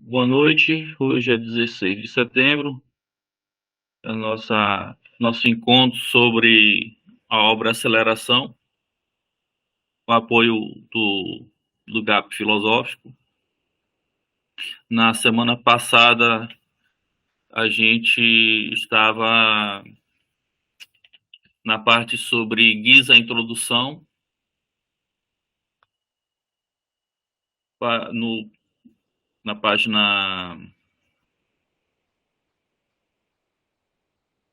Boa noite, hoje é 16 de setembro, é nosso encontro sobre a obra Aceleração, com apoio do GAP Filosófico. Na semana passada, a gente estava na parte sobre guisa introdução, no, na página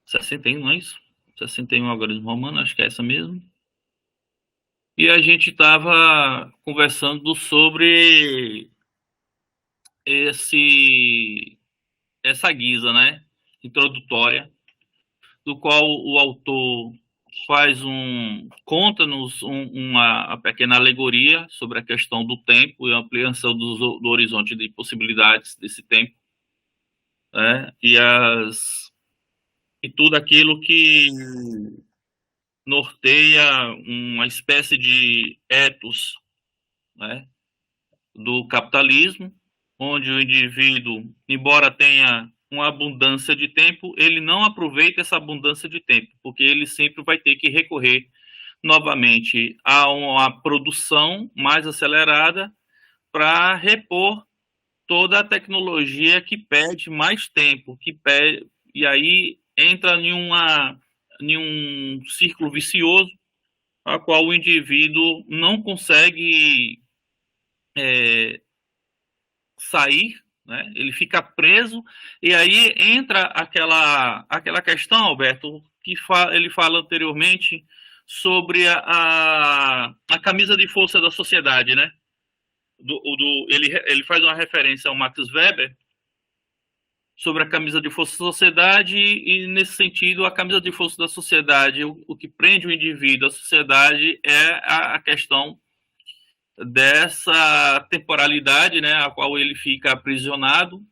61, não é isso? 61 algarismo romano, acho que é essa mesmo. E a gente estava conversando sobre essa guisa, né, introdutória, do qual o autor conta-nos uma pequena alegoria sobre a questão do tempo e a ampliação do horizonte de possibilidades desse tempo, né, e tudo aquilo que norteia uma espécie de ethos, né, do capitalismo, onde o indivíduo, embora tenha uma abundância de tempo, ele não aproveita essa abundância de tempo, porque ele sempre vai ter que recorrer novamente a uma produção mais acelerada para repor toda a tecnologia que pede mais tempo, e aí entra em um círculo vicioso, a qual o indivíduo não consegue sair, né? Ele fica preso, e aí entra aquela questão, Alberto, que ele fala anteriormente sobre a camisa de força da sociedade, né? Ele faz uma referência ao Max Weber sobre a camisa de força da sociedade, e nesse sentido, a camisa de força da sociedade, o que prende o indivíduo à sociedade é a questão dessa temporalidade, né, a qual ele fica aprisionado,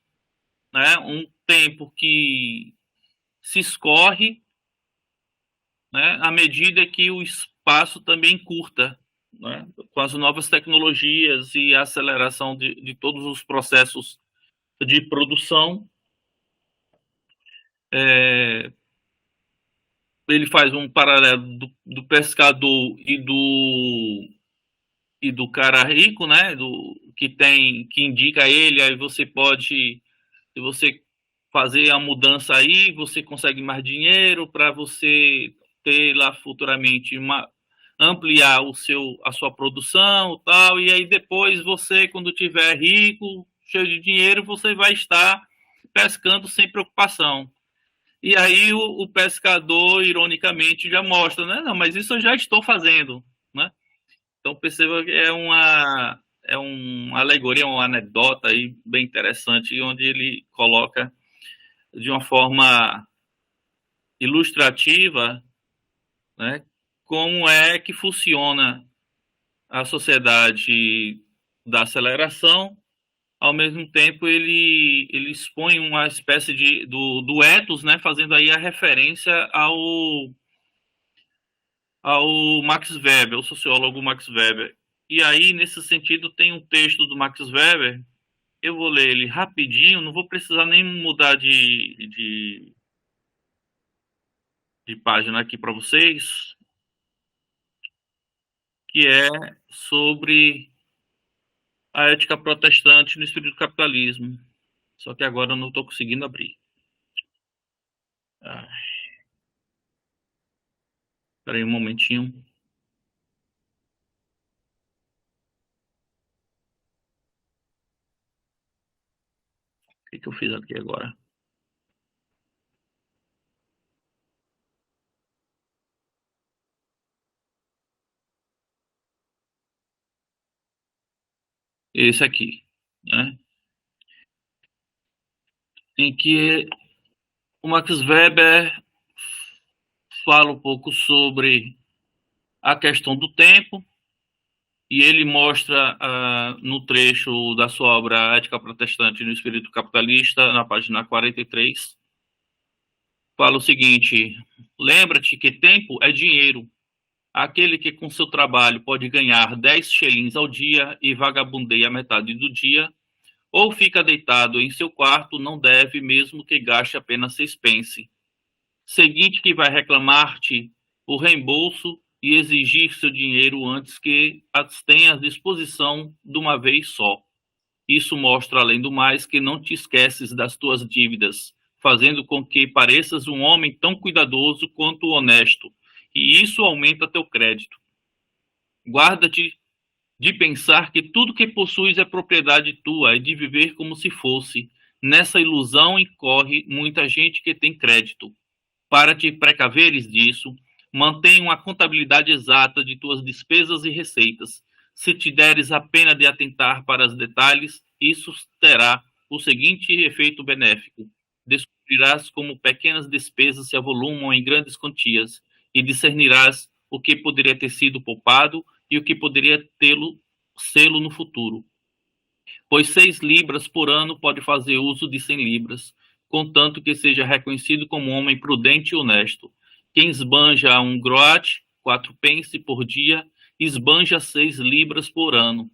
né, um tempo que se escorre, né, à medida que o espaço também curta, né, com as novas tecnologias e a aceleração de todos os processos de produção. Ele faz um paralelo do pescador e do cara rico, né, que indica ele, aí você pode, se você fazer a mudança aí, você consegue mais dinheiro para você ter lá futuramente ampliar a sua produção, tal, e aí depois você, quando tiver rico, cheio de dinheiro, você vai estar pescando sem preocupação. E aí o pescador, ironicamente, já mostra, né? Não, mas isso eu já estou fazendo, né? Então perceba que é uma alegoria, uma anedota aí bem interessante, onde ele coloca de uma forma ilustrativa, né, como é que funciona a sociedade da aceleração. Ao mesmo tempo, ele expõe uma espécie do ethos, né, fazendo aí a referência ao Max Weber, o sociólogo Max Weber. E aí, nesse sentido, tem um texto do Max Weber, eu vou ler ele rapidinho, não vou precisar nem mudar de página aqui para vocês, que é sobre a ética protestante no espírito do capitalismo. Só que agora eu não estou conseguindo abrir. Espera aí um momentinho. O que eu fiz aqui agora? Esse aqui, né? Em que o Max Weber fala um pouco sobre a questão do tempo, e ele mostra no trecho da sua obra Ética Protestante no Espírito Capitalista, na página 43, fala o seguinte: lembra-te que tempo é dinheiro. Aquele que com seu trabalho pode ganhar 10 shillings ao dia e vagabundeia a metade do dia, ou fica deitado em seu quarto, não deve, mesmo que gaste apenas 6 pence. Seguinte que vai reclamar-te o reembolso e exigir seu dinheiro antes que as tenha à disposição de uma vez só. Isso mostra, além do mais, que não te esqueces das tuas dívidas, fazendo com que pareças um homem tão cuidadoso quanto honesto, e isso aumenta teu crédito. Guarda-te de pensar que tudo que possuis é propriedade tua e de viver como se fosse. Nessa ilusão incorre muita gente que tem crédito. Para te precaveres disso, mantenha uma contabilidade exata de tuas despesas e receitas. Se te deres a pena de atentar para os detalhes, isso terá o seguinte efeito benéfico: descobrirás como pequenas despesas se avolumam em grandes quantias e discernirás o que poderia ter sido poupado e o que poderia sê-lo no futuro. Pois 6 libras por ano pode fazer uso de 100 libras, contanto que seja reconhecido como um homem prudente e honesto. Quem esbanja um groat, 4 pence por dia, esbanja 6 libras por ano,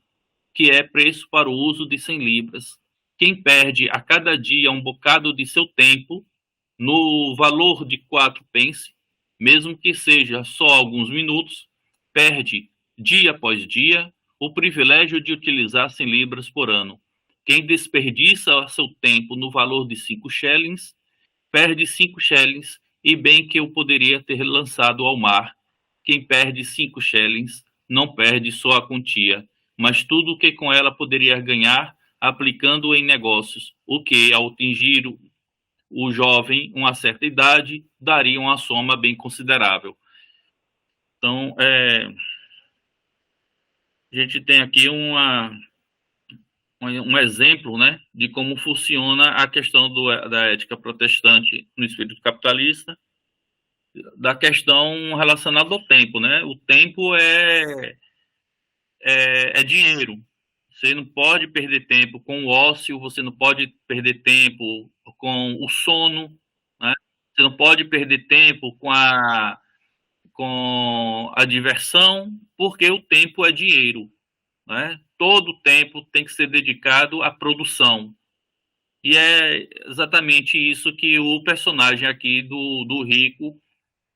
que é preço para o uso de 100 libras. Quem perde a cada dia um bocado de seu tempo, no valor de 4 pence, mesmo que seja só alguns minutos, perde, dia após dia, o privilégio de utilizar 100 libras por ano. Quem desperdiça seu tempo no valor de 5 shillings, perde 5 shillings, e bem que eu poderia ter lançado ao mar. Quem perde 5 shillings não perde só a quantia, mas tudo o que com ela poderia ganhar aplicando em negócios, o que, ao atingir o jovem uma certa idade, daria uma soma bem considerável. Então, a gente tem aqui um exemplo, né, de como funciona a questão da ética protestante no espírito capitalista, da questão relacionada ao tempo, né? O tempo é dinheiro. Você não pode perder tempo com o ócio, você não pode perder tempo com o sono, né? Você não pode perder tempo com a diversão, porque o tempo é dinheiro, né? Todo o tempo tem que ser dedicado à produção. E é exatamente isso que o personagem aqui do Rico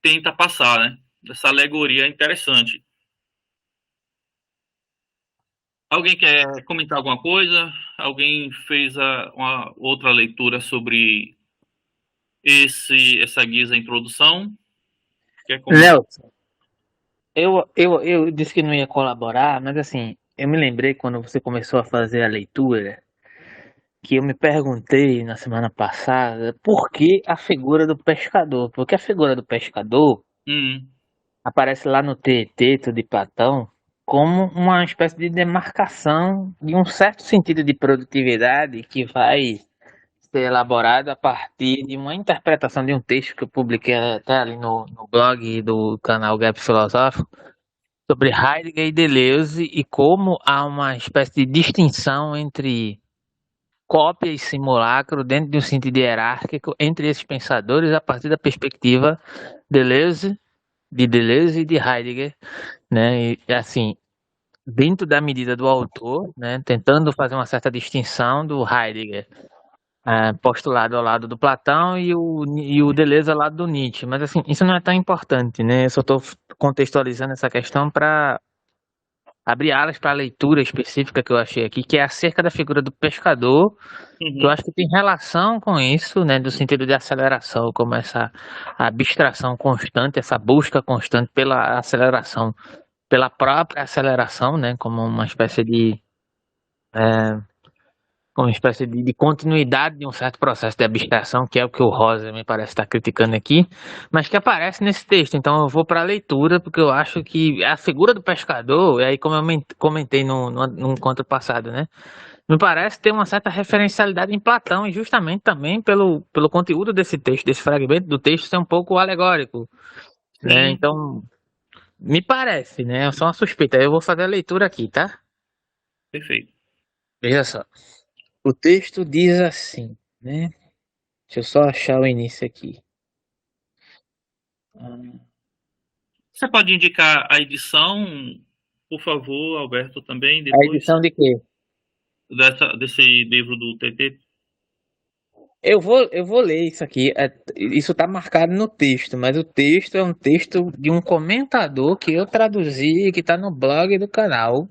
tenta passar, né? Essa alegoria é interessante. Alguém quer comentar alguma coisa? Alguém fez uma outra leitura sobre essa guisa introdução? Quer comentar? Léo, eu disse que não ia colaborar, mas assim, eu me lembrei quando você começou a fazer a leitura, que eu me perguntei na semana passada por que a figura do pescador. Porque a figura do pescador Hum, aparece lá no Teeteto de Platão como uma espécie de demarcação de um certo sentido de produtividade que vai ser elaborado a partir de uma interpretação de um texto que eu publiquei até ali no blog do canal Gap Filosófico sobre Heidegger e Deleuze e como há uma espécie de distinção entre cópia e simulacro dentro de um sentido hierárquico entre esses pensadores a partir da perspectiva Deleuze, de Deleuze e de Heidegger, né? E assim, dentro da medida do autor, né, tentando fazer uma certa distinção do Heidegger, postulado ao lado do Platão e o Deleuze ao lado do Nietzsche. Mas assim, isso não é tão importante, né? Eu só estou contextualizando essa questão para abrir alas para a leitura específica que eu achei aqui, que é acerca da figura do pescador, que eu uhum, acho que tem relação com isso, né, do sentido de aceleração, como essa abstração constante, essa busca constante pela aceleração, pela própria aceleração, né, como uma espécie de de continuidade de um certo processo de abstração, que é o que o Rosa me parece estar criticando aqui, mas que aparece nesse texto. Então eu vou para a leitura, porque eu acho que a figura do pescador, e aí como eu comentei no encontro passado, né? Me parece ter uma certa referencialidade em Platão, e justamente também pelo conteúdo desse texto, desse fragmento do texto ser um pouco alegórico, né? sim, Então, me parece, né? É só uma suspeita. Eu vou fazer a leitura aqui, tá? perfeito. Veja só. O texto diz assim, né? Deixa eu só achar o início aqui. A Você pode indicar a edição, por favor, Alberto, também, depois? edição de quê? desse livro do TT? Eu vou ler isso aqui. Isso está marcado no texto, mas o texto é um texto de um comentador que eu traduzi, que está no blog do canal.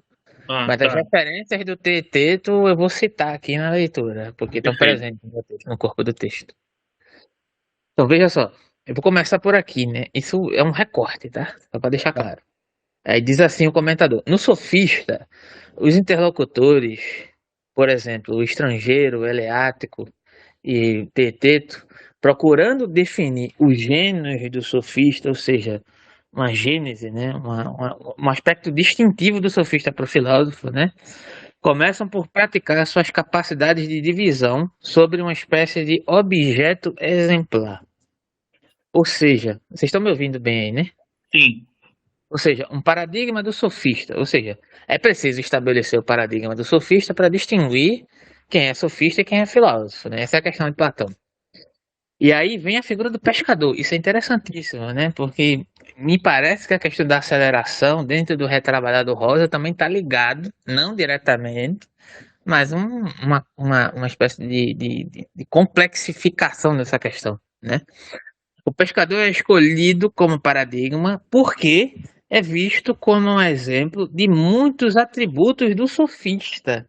Ah, Mas as tá. referências do TT eu vou citar aqui na leitura, porque estão Perfeito. presentes no corpo do texto. Então veja só, eu vou começar por aqui, né? Isso é um recorte, tá? Só para deixar claro. Aí diz assim o comentador: no sofista, os interlocutores, por exemplo, o estrangeiro, o eleático e teteto, procurando definir os gêneros do sofista, ou seja, uma gênese, né? Um aspecto distintivo do sofista para o filósofo, né? Começam por praticar suas capacidades de divisão sobre uma espécie de objeto exemplar. Ou seja, vocês estão me ouvindo bem aí, né? Sim. Ou seja, um paradigma do sofista. Ou seja, é preciso estabelecer o paradigma do sofista para distinguir quem é sofista e quem é filósofo, né? Essa é a questão de Platão. E aí vem a figura do pescador. Isso é interessantíssimo, né? Porque me parece que a questão da aceleração dentro do retrabalhado rosa também está ligado, não diretamente, mas uma espécie de complexificação dessa questão, né? O pescador é escolhido como paradigma porque é visto como um exemplo de muitos atributos do sofista.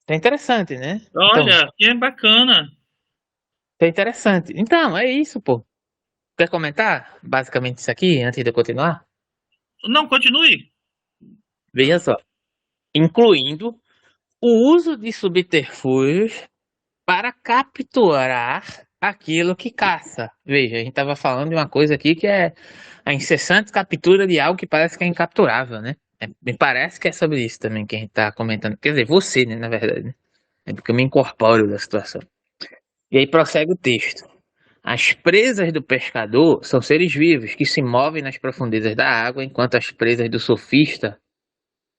É interessante, né? Então, Olha, que bacana. é interessante. Então, é isso, pô. Quer comentar basicamente isso aqui antes de eu continuar? Não, continue. Veja só. Incluindo o uso de subterfúgios para capturar aquilo que caça. Veja, a gente estava falando de uma coisa aqui que é a incessante captura de algo que parece que é incapturável, né? Me parece que é sobre isso também que a gente está comentando. Quer dizer, você, né, na verdade. Né? É porque eu me incorporo da situação. E aí prossegue o texto. As presas do pescador são seres vivos que se movem nas profundezas da água, enquanto as presas do sofista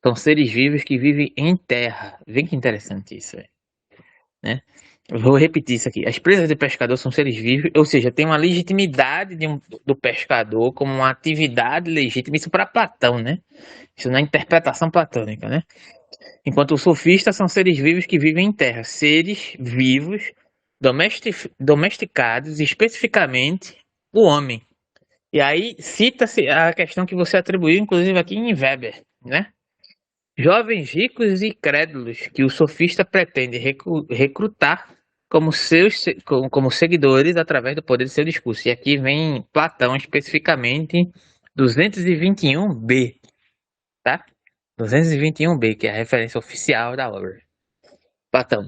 são seres vivos que vivem em terra. Vê que interessante isso, né? Vou repetir isso aqui. As presas do pescador são seres vivos, ou seja, tem uma legitimidade do pescador como uma atividade legítima. Isso para Platão, né? Isso na interpretação platônica, né? Enquanto os sofistas são seres vivos que vivem em terra, seres vivos domesticados, especificamente o homem. E aí cita-se a questão que você atribuiu, inclusive aqui em Weber, né? Jovens ricos e crédulos que o sofista pretende recrutar como seguidores através do poder de seu discurso. E aqui vem Platão especificamente 221b, tá? 221b, que é a referência oficial da obra. Platão.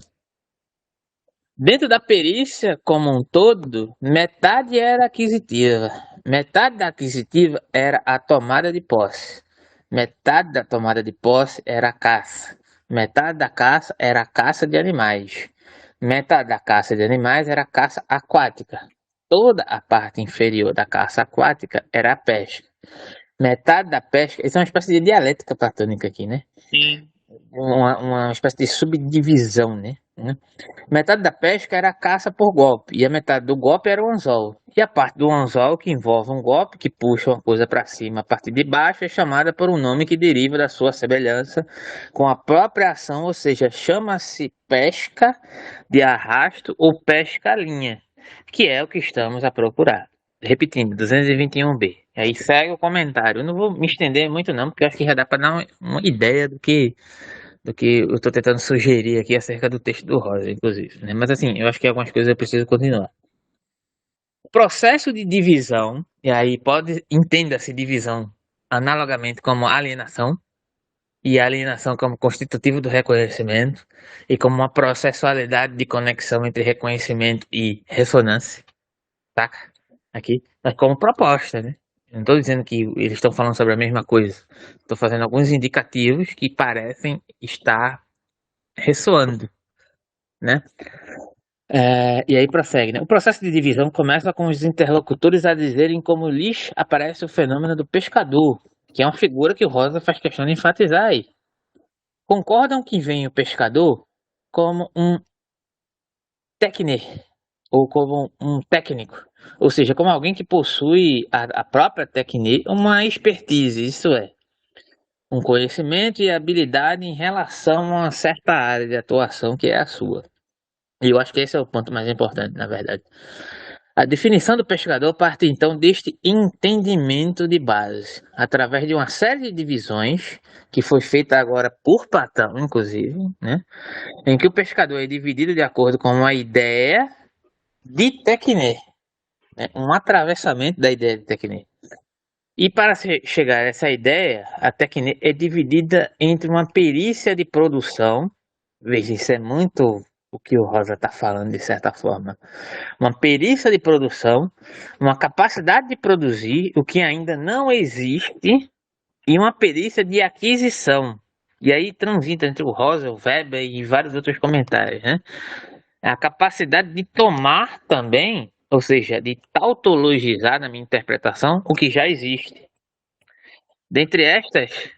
Dentro da perícia como um todo, metade era aquisitiva. Metade da aquisitiva era a tomada de posse. Metade da tomada de posse era a caça. Metade da caça era a caça de animais. Metade da caça de animais era a caça aquática. Toda a parte inferior da caça aquática era a pesca. Metade da pesca, isso é uma espécie de dialética platônica aqui, né? Sim. Uma espécie de subdivisão, né? Metade da pesca era a caça por golpe, e a metade do golpe era o anzol. E a parte do anzol que envolve um golpe que puxa uma coisa para cima a partir de baixo é chamada por um nome que deriva da sua semelhança com a própria ação, ou seja, chama-se pesca de arrasto ou pesca-linha, que é o que estamos a procurar. Repetindo, 221b. Aí segue o comentário. Eu não vou me estender muito não, porque eu acho que já dá para dar uma ideia do que eu estou tentando sugerir aqui acerca do texto do Rosa, inclusive. Né? Mas assim, eu acho que algumas coisas eu preciso continuar. O processo de divisão, e aí entenda-se divisão analogamente como alienação, e alienação como constitutivo do reconhecimento, e como uma processualidade de conexão entre reconhecimento e ressonância, tá? Aqui, mas como proposta, né? Eu não estou dizendo que eles estão falando sobre a mesma coisa. Estou fazendo alguns indicativos que parecem estar ressoando, né? E aí prossegue, né? O processo de divisão começa com os interlocutores a dizerem como lhes aparece o fenômeno do pescador, que é uma figura que o Rosa faz questão de enfatizar aí. Concordam que vem o pescador como um técnico, ou como um técnico, ou seja, como alguém que possui a própria técnica, uma expertise, isso é, um conhecimento e habilidade em relação a uma certa área de atuação que é a sua. E eu acho que esse é o ponto mais importante, na verdade. A definição do pescador parte então deste entendimento de base, através de uma série de divisões, que foi feita agora por Platão, inclusive, né? Em que o pescador é dividido de acordo com uma ideia de Tecné, né? Um atravessamento da ideia de Tecné. E para chegar a essa ideia, a Tecné é dividida entre uma perícia de produção, veja, isso é muito o que o Rosa está falando de certa forma, uma perícia de produção, uma capacidade de produzir o que ainda não existe e uma perícia de aquisição. E aí transita entre o Rosa, o Weber e vários outros comentários, né? A capacidade de tomar também, ou seja, de tautologizar na minha interpretação, o que já existe. Dentre estas,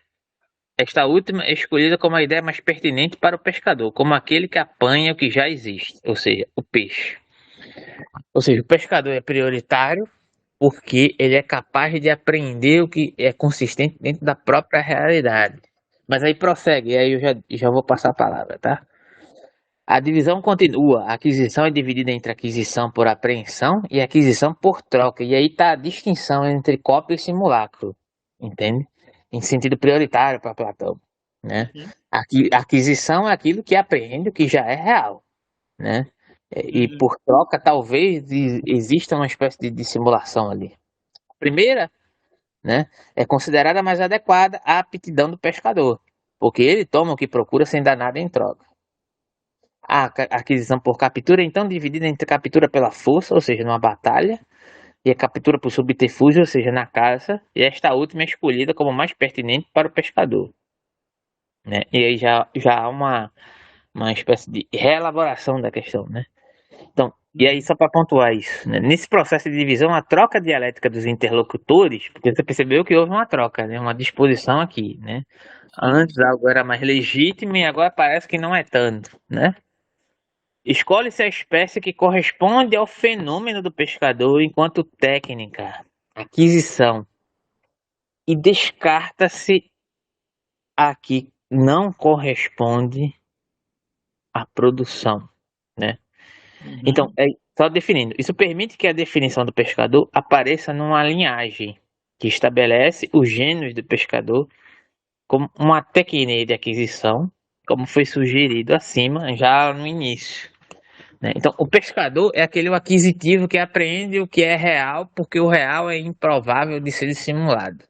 esta última é escolhida como a ideia mais pertinente para o pescador, como aquele que apanha o que já existe, ou seja, o peixe. Ou seja, o pescador é prioritário porque ele é capaz de aprender o que é consistente dentro da própria realidade. Mas aí prossegue, e aí eu já vou passar a palavra, tá? A divisão continua. A aquisição é dividida entre aquisição por apreensão e aquisição por troca. E aí está a distinção entre cópia e simulacro, entende? Em sentido prioritário para Platão, né? A aquisição é aquilo que apreende o que já é real, né? E por troca talvez exista uma espécie de simulação ali. A primeira, né, é considerada mais adequada à aptidão do pescador, porque ele toma o que procura sem dar nada em troca. A aquisição por captura é então dividida entre captura pela força, ou seja, numa batalha, e a captura por subterfúgio, ou seja, na caça, e esta última é escolhida como mais pertinente para o pescador, né? E aí já há uma espécie de reelaboração da questão, né? Então, e aí só para pontuar isso, né? Nesse processo de divisão, a troca dialética dos interlocutores, porque você percebeu que houve uma troca, né? Uma disposição aqui, né? Antes algo era mais legítimo e agora parece que não é tanto, né? Escolhe-se a espécie que corresponde ao fenômeno do pescador enquanto técnica, aquisição, e descarta-se a que não corresponde à produção, né? Então, só definindo, isso permite que a definição do pescador apareça numa linhagem que estabelece os gêneros do pescador como uma técnica de aquisição, como foi sugerido acima já no início, né? Então, o pescador é aquele aquisitivo que apreende o que é real, porque o real é improvável de ser dissimulado.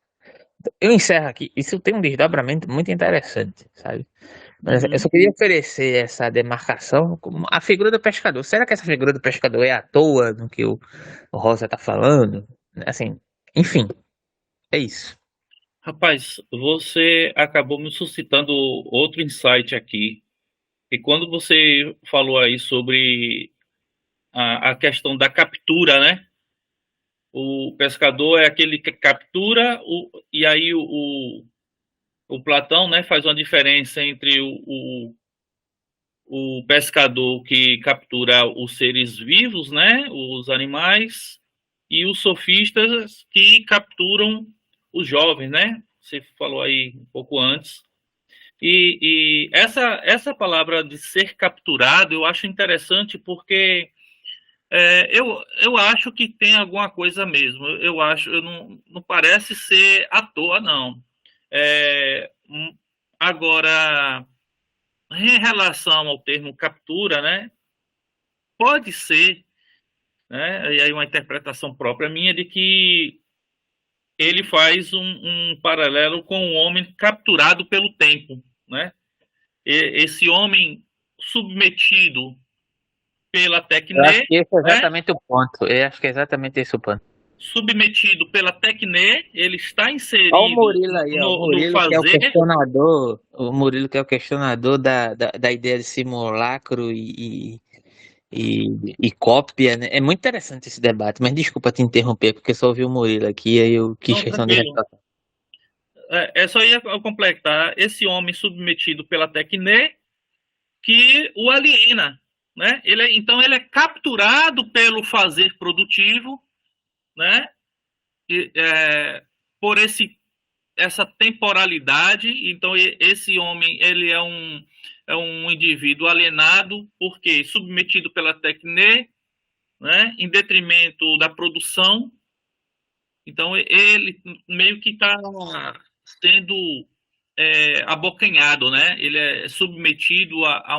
Eu encerro aqui. Isso tem um desdobramento muito interessante, sabe? Mas eu só queria oferecer essa demarcação como a figura do pescador. Será que essa figura do pescador é à toa no que o Rosa está falando? Assim, enfim, é isso. Rapaz, você acabou me suscitando outro insight aqui. E quando você falou aí sobre a questão da captura, né? O pescador é aquele que captura, e aí o Platão, né, faz uma diferença entre o pescador que captura os seres vivos, né, os animais, e os sofistas que capturam os jovens, né? Você falou aí um pouco antes. E essa palavra de ser capturado eu acho interessante porque eu acho que tem alguma coisa mesmo. Eu acho, eu não parece ser à toa, não. É, agora, em relação ao termo captura, né? Pode ser, né? E aí uma interpretação própria minha de que ele faz um paralelo com o homem capturado pelo tempo, né? Esse homem submetido pela Eu acho tecné, que esse é né? exatamente o ponto. Eu acho que é exatamente esse o ponto. Submetido pela tecné, ele está Olha o inserido Murilo aí, ó. O no Murilo que é o fazer. questionador. O Murilo que é o questionador da ideia de simulacro e cópia, né? É muito interessante esse debate, mas desculpa te interromper, porque eu só ouvi o Murilo aqui e aí eu quis Não, responder. tranquilo. Só ia completar esse homem submetido pela tecné que o aliena, né? Então ele é capturado pelo fazer produtivo, né? Por esse essa temporalidade. Então, esse homem, ele é um indivíduo alienado, porque submetido pela técnica, né, em detrimento da produção. Então, ele meio que está sendo abocanhado, né? Ele é submetido a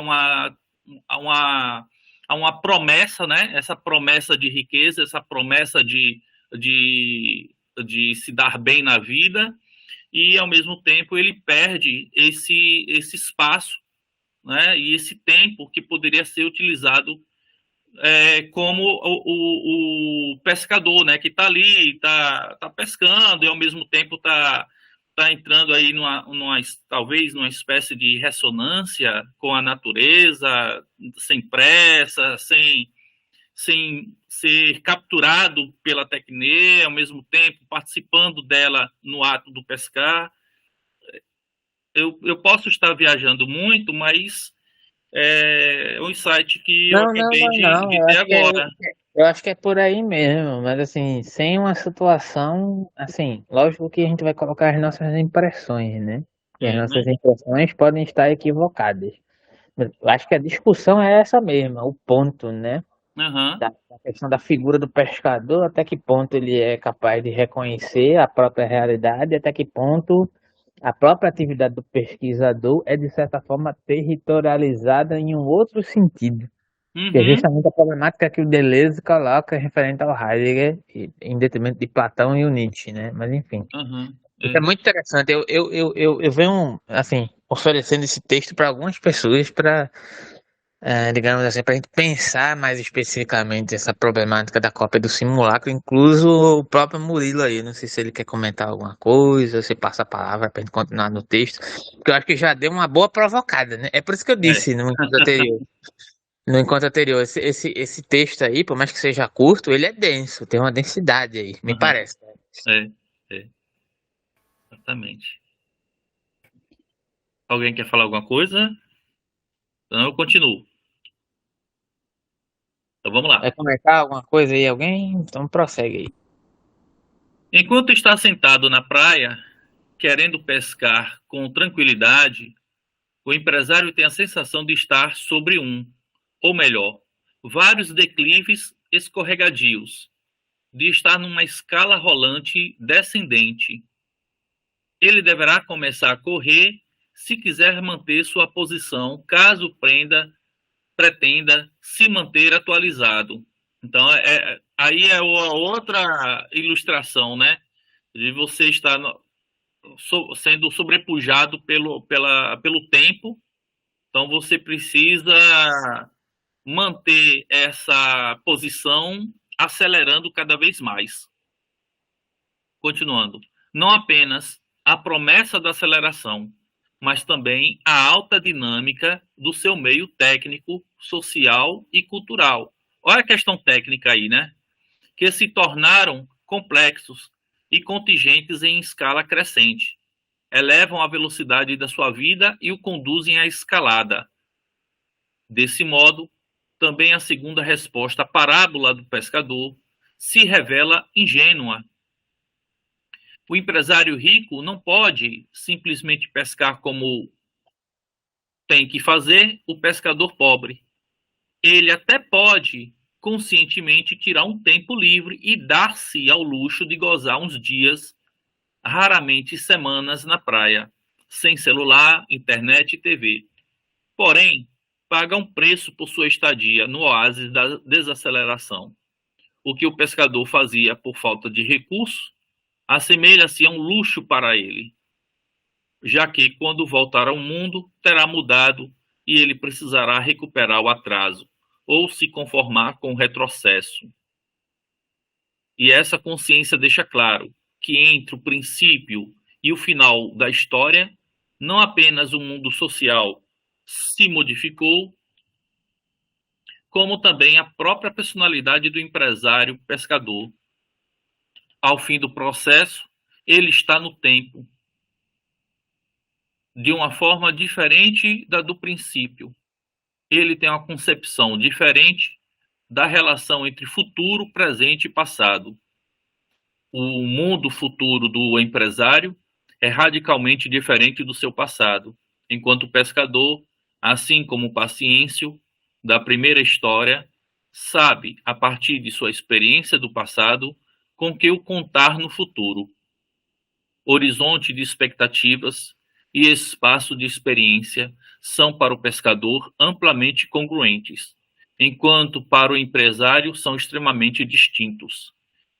uma promessa, né? Essa promessa de riqueza, essa promessa de se dar bem na vida, e ao mesmo tempo ele perde esse espaço, né? E esse tempo que poderia ser utilizado como o pescador, né? Que está ali, está pescando e ao mesmo tempo está entrando aí talvez numa espécie de ressonância com a natureza, sem pressa, sem ser capturado pela técnica, ao mesmo tempo participando dela no ato do pescar. Eu posso estar viajando muito, mas é um insight que eu Não, não, acabei não, não. de ter agora. Eu acho que é por aí mesmo, mas assim, sem uma situação, assim, lógico que a gente vai colocar as nossas impressões, né? E as nossas Uhum, impressões podem estar equivocadas. Eu acho que a discussão é essa mesma, o ponto, né? uhum, Da questão da figura do pescador, até que ponto ele é capaz de reconhecer a própria realidade, até que ponto a própria atividade do pesquisador é, de certa forma, territorializada em um outro sentido. Que é uhum, justamente a problemática que o Deleuze coloca referente ao Heidegger, em detrimento de Platão e o Nietzsche, né? Mas enfim, uhum. isso é muito interessante. Eu venho, assim, oferecendo esse texto para algumas pessoas para, digamos assim, para a gente pensar mais especificamente essa problemática da cópia do simulacro, incluso o próprio Murilo aí. Não sei se ele quer comentar alguma coisa, se passa a palavra para a gente continuar no texto, porque eu acho que já deu uma boa provocada, né? É por isso que eu É. disse no encontro anterior. No encontro anterior, esse texto aí, por mais que seja curto, ele é denso, tem uma densidade aí, me Uhum. parece. É, é, exatamente. Alguém quer falar alguma coisa? Então eu continuo. Então vamos lá. Vai comentar alguma coisa aí, alguém? Então prossegue aí. Enquanto está sentado na praia, querendo pescar com tranquilidade, o empresário tem a sensação de estar sobre ou melhor, vários declives escorregadios, de estar numa escala rolante descendente. Ele deverá começar a correr se quiser manter sua posição, caso pretenda se manter atualizado. Então, aí é outra ilustração, né? De você estar sendo sobrepujado pelo tempo. Então, você precisa manter essa posição acelerando cada vez mais. Continuando. Não apenas a promessa da aceleração, mas também a alta dinâmica do seu meio técnico, social e cultural. Olha a questão técnica aí, né? Que se tornaram complexos e contingentes em escala crescente. Elevam a velocidade da sua vida e o conduzem à escalada. Desse modo, também a segunda resposta à parábola do pescador se revela ingênua. O empresário rico não pode simplesmente pescar como tem que fazer o pescador pobre. Ele até pode conscientemente tirar um tempo livre e dar-se ao luxo de gozar uns dias, raramente semanas, na praia, sem celular, internet e TV. Porém, paga um preço por sua estadia no oásis da desaceleração. O que o pescador fazia por falta de recursos assemelha-se a um luxo para ele, já que, quando voltar ao mundo, terá mudado e ele precisará recuperar o atraso ou se conformar com o retrocesso. E essa consciência deixa claro que entre o princípio e o final da história, não apenas o mundo social se modificou, como também a própria personalidade do empresário pescador. Ao fim do processo, ele está no tempo, de uma forma diferente da do princípio. Ele tem uma concepção diferente da relação entre futuro, presente e passado. O mundo futuro do empresário é radicalmente diferente do seu passado, enquanto o pescador, assim como o paciêncio da primeira história, sabe, a partir de sua experiência do passado, com que o contar no futuro. Horizonte de expectativas e espaço de experiência são para o pescador amplamente congruentes, enquanto para o empresário são extremamente distintos.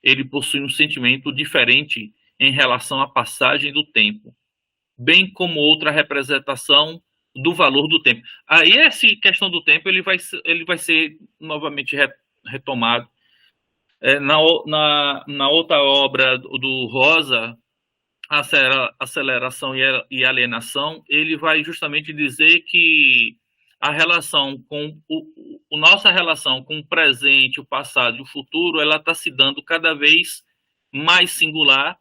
Ele possui um sentimento diferente em relação à passagem do tempo, bem como outra representação do valor do tempo. Aí essa questão do tempo ele vai ser novamente retomado. Na outra obra do Rosa, Aceleração e Alienação, ele vai justamente dizer que a relação com nossa relação com o presente, o passado e o futuro, ela está se dando cada vez mais singular,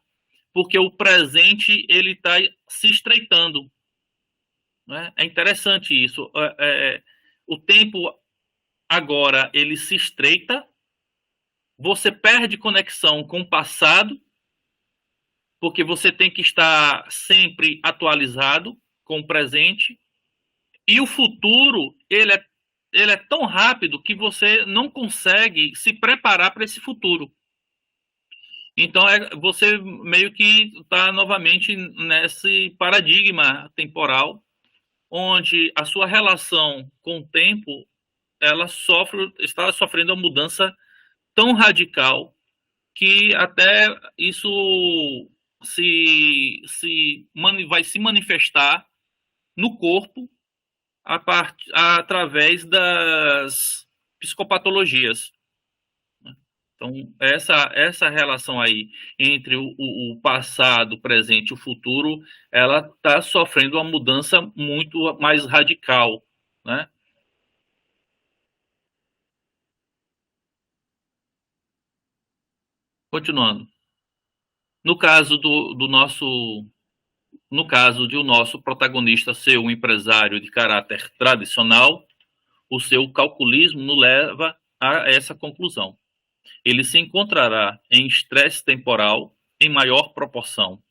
porque o presente ele está se estreitando, né? É interessante isso. O tempo agora ele se estreita, você perde conexão com o passado, porque você tem que estar sempre atualizado com o presente, e o futuro ele é tão rápido que você não consegue se preparar para esse futuro. Então, você meio que está novamente nesse paradigma temporal, onde a sua relação com o tempo ela está sofrendo uma mudança tão radical que até isso vai se manifestar no corpo através das psicopatologias. Então, essa relação aí entre o passado, o presente e o futuro, ela está sofrendo uma mudança muito mais radical, né? Continuando. No caso no caso de o nosso protagonista ser um empresário de caráter tradicional, o seu calculismo nos leva a essa conclusão. Ele se encontrará em estresse temporal em maior proporção.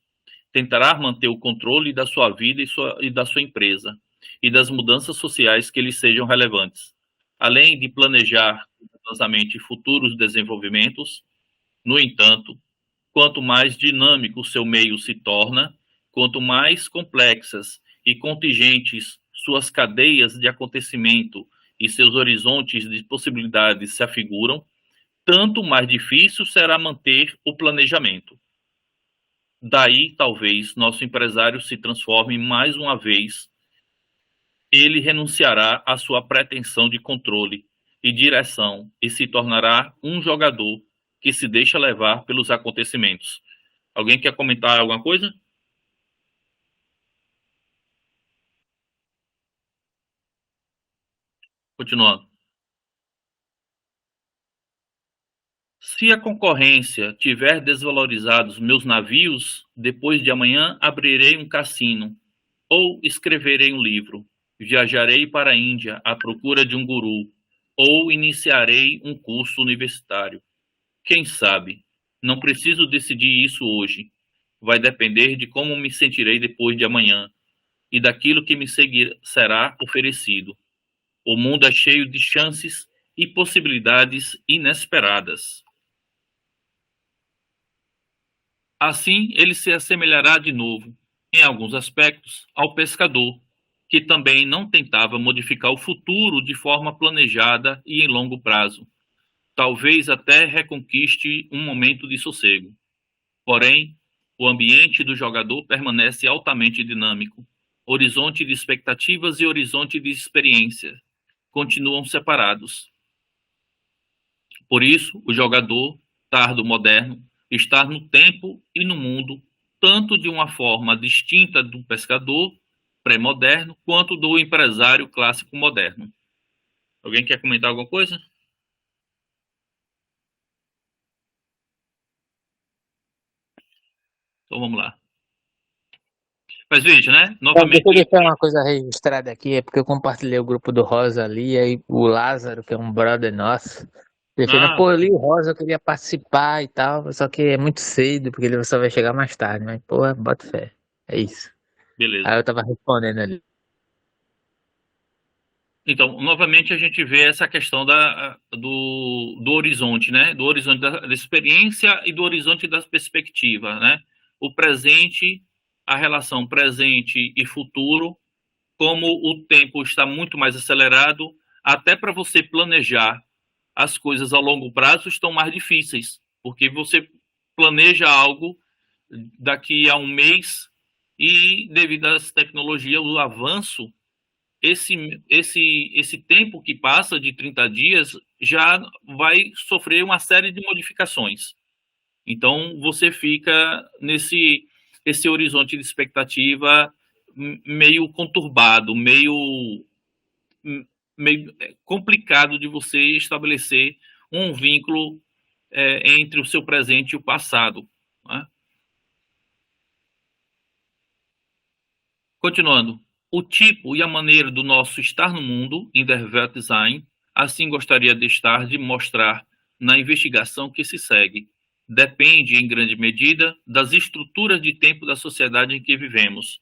Tentará manter o controle da sua vida e da sua empresa e das mudanças sociais que lhe sejam relevantes, além de planejar cuidadosamente futuros desenvolvimentos. No entanto, quanto mais dinâmico o seu meio se torna, quanto mais complexas e contingentes suas cadeias de acontecimento e seus horizontes de possibilidades se afiguram, tanto mais difícil será manter o planejamento. Daí, talvez, nosso empresário se transforme mais uma vez. Ele renunciará à sua pretensão de controle e direção e se tornará um jogador que se deixa levar pelos acontecimentos. Alguém quer comentar alguma coisa? Continuando. Se a concorrência tiver desvalorizado os meus navios, depois de amanhã abrirei um cassino, ou escreverei um livro, viajarei para a Índia à procura de um guru, ou iniciarei um curso universitário. Quem sabe? Não preciso decidir isso hoje. Vai depender de como me sentirei depois de amanhã e daquilo que me será oferecido. O mundo é cheio de chances e possibilidades inesperadas. Assim, ele se assemelhará de novo, em alguns aspectos, ao pescador, que também não tentava modificar o futuro de forma planejada e em longo prazo. Talvez até reconquiste um momento de sossego. Porém, o ambiente do jogador permanece altamente dinâmico. Horizonte de expectativas e horizonte de experiência continuam separados. Por isso, o jogador tardo-moderno está no tempo e no mundo, tanto de uma forma distinta do pescador pré-moderno, quanto do empresário clássico moderno. Alguém quer comentar alguma coisa? Então vamos lá. Mas veja, né? Deixa Novamente. eu deixar uma coisa registrada aqui, é porque eu compartilhei o grupo do Rosa ali, e aí o Lázaro, que é um brother nosso, defendendo, Ah, pô, eu li o Rosa, eu queria participar e tal, só que é muito cedo, porque ele só vai chegar mais tarde, mas, pô, bota fé. É isso. Beleza. Aí eu tava respondendo ali. Então, novamente, a gente vê essa questão do horizonte, né? Do horizonte da experiência e do horizonte da perspectiva, né? O presente, a relação presente e futuro, como o tempo está muito mais acelerado, até para você planejar as coisas a longo prazo estão mais difíceis, porque você planeja algo daqui a um mês e, devido às tecnologias, o avanço, esse tempo que passa de 30 dias já vai sofrer uma série de modificações. Então, você fica nesse esse horizonte de expectativa meio conturbado, meio complicado de você estabelecer um vínculo entre o seu presente e o passado. Né? Continuando, o tipo e a maneira do nosso estar no mundo, in der Welt sein, assim gostaria de estar, de mostrar na investigação que se segue. Depende, em grande medida, das estruturas de tempo da sociedade em que vivemos.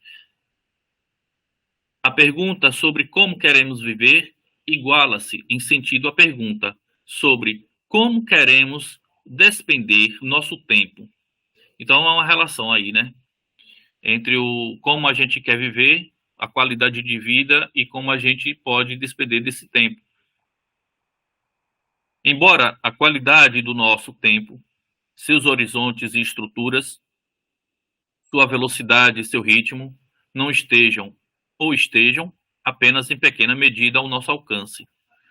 A pergunta sobre como queremos viver iguala-se em sentido à pergunta sobre como queremos despender nosso tempo. Então há uma relação aí, né? Entre o como a gente quer viver, a qualidade de vida e como a gente pode despender desse tempo. Embora a qualidade do nosso tempo, seus horizontes e estruturas, sua velocidade e seu ritmo não estejam ou estejam apenas em pequena medida ao nosso alcance.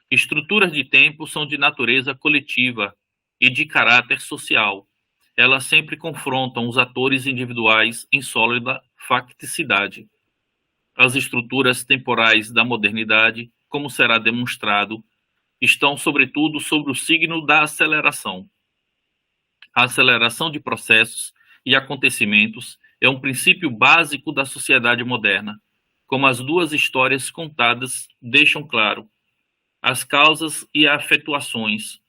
Estruturas de tempo são de natureza coletiva e de caráter social. Elas sempre confrontam os atores individuais em sólida facticidade. As estruturas temporais da modernidade, como será demonstrado, estão sobretudo sobre o signo da aceleração. A aceleração de processos e acontecimentos é um princípio básico da sociedade moderna, como as duas histórias contadas deixam claro. As causas e afetuações,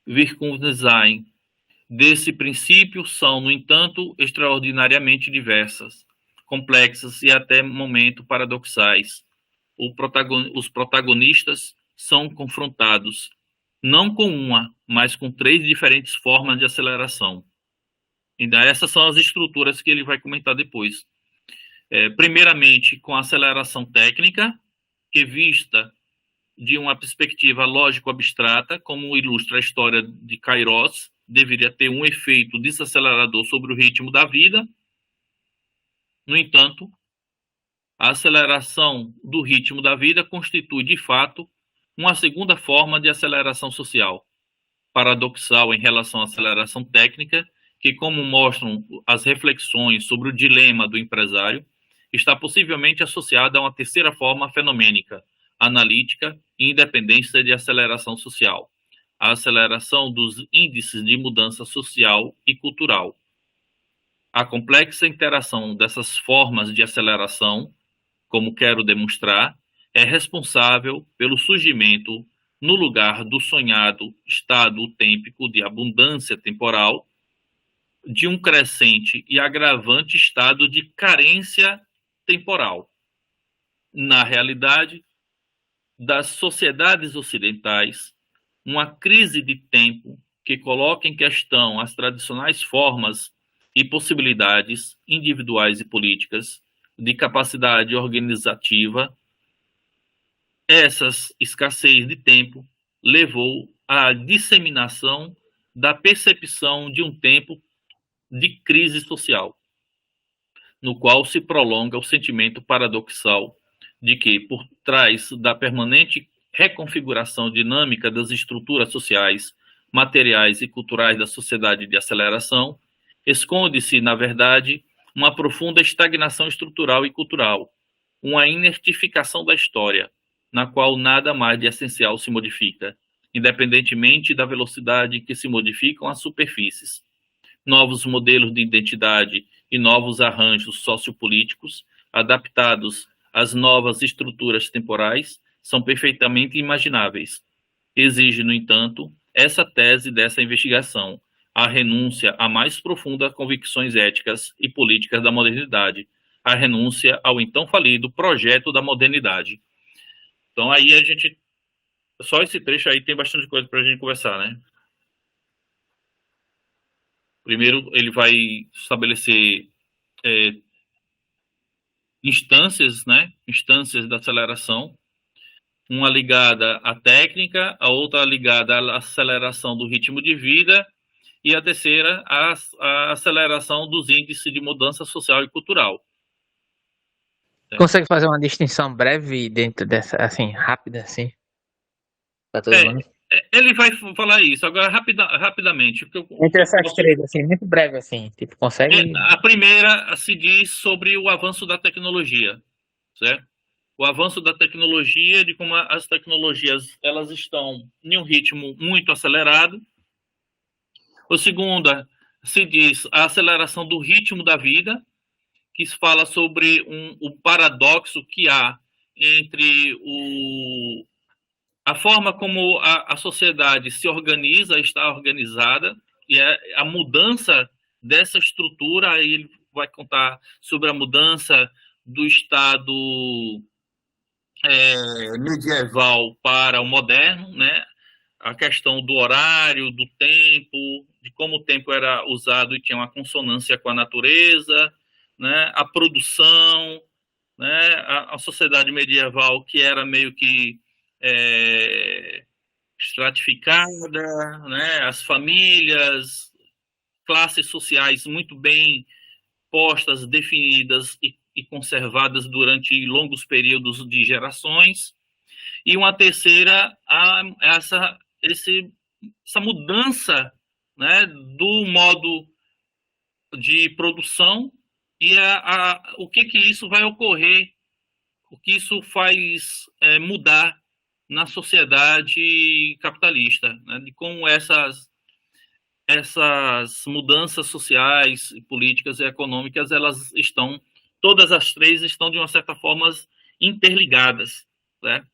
Wirkungsdesign, desse princípio são, no entanto, extraordinariamente diversas, complexas e até momento paradoxais. Os protagonistas são confrontados, não com uma, mas com três diferentes formas de aceleração. Então, essas são as estruturas que ele vai comentar depois. Primeiramente, com a aceleração técnica, que vista de uma perspectiva lógico-abstrata, como ilustra a história de Kairos, deveria ter um efeito desacelerador sobre o ritmo da vida. No entanto, a aceleração do ritmo da vida constitui, de fato, uma segunda forma de aceleração social, paradoxal em relação à aceleração técnica, que, como mostram as reflexões sobre o dilema do empresário, está possivelmente associada a uma terceira forma fenomênica, analítica e independência de aceleração social, a aceleração dos índices de mudança social e cultural. A complexa interação dessas formas de aceleração, como quero demonstrar, é responsável pelo surgimento, no lugar do sonhado estado utêmpico de abundância temporal, de um crescente e agravante estado de carência temporal. Na realidade das sociedades ocidentais, uma crise de tempo que coloca em questão as tradicionais formas e possibilidades individuais e políticas de capacidade organizativa. Essas escassez de tempo levou à disseminação da percepção de um tempo de crise social, no qual se prolonga o sentimento paradoxal de que, por trás da permanente reconfiguração dinâmica das estruturas sociais, materiais e culturais da sociedade de aceleração, esconde-se, na verdade, uma profunda estagnação estrutural e cultural, uma inertificação da história, na qual nada mais de essencial se modifica, independentemente da velocidade em que se modificam as superfícies. Novos modelos de identidade e novos arranjos sociopolíticos, adaptados às novas estruturas temporais, são perfeitamente imagináveis. Exige, no entanto, essa tese dessa investigação, a renúncia à mais profunda convicções éticas e políticas da modernidade, a renúncia ao então falido projeto da modernidade. Então aí a gente, só esse trecho aí tem bastante coisa para a gente conversar, né? Primeiro ele vai estabelecer instâncias, né? Instâncias da aceleração, uma ligada à técnica, a outra ligada à aceleração do ritmo de vida e a terceira a aceleração dos índices de mudança social e cultural. Consegue fazer uma distinção breve dentro dessa, assim, rápida, assim, para todo mundo? Ele vai falar isso agora rapidamente. Entre essas três, assim, muito breve, assim, tipo, consegue... A primeira se diz sobre o avanço da tecnologia, certo? O avanço da tecnologia, de como as tecnologias elas estão em um ritmo muito acelerado. O segunda se diz a aceleração do ritmo da vida, que se fala sobre o paradoxo que há entre a forma como a sociedade se organiza, está organizada, e a mudança dessa estrutura. Aí ele vai contar sobre a mudança do Estado medieval para o moderno, né? A questão do horário, do tempo, de como o tempo era usado e tinha uma consonância com a natureza, né? A produção, né? A sociedade medieval que era meio que estratificada, né? As famílias, classes sociais muito bem postas, definidas e conservadas durante longos períodos de gerações. E uma terceira, essa mudança, né, do modo de produção e o que isso vai ocorrer, o que isso faz mudar na sociedade capitalista, né, de como essas mudanças sociais, políticas e econômicas, elas estão, todas as três estão de uma certa forma interligadas, né?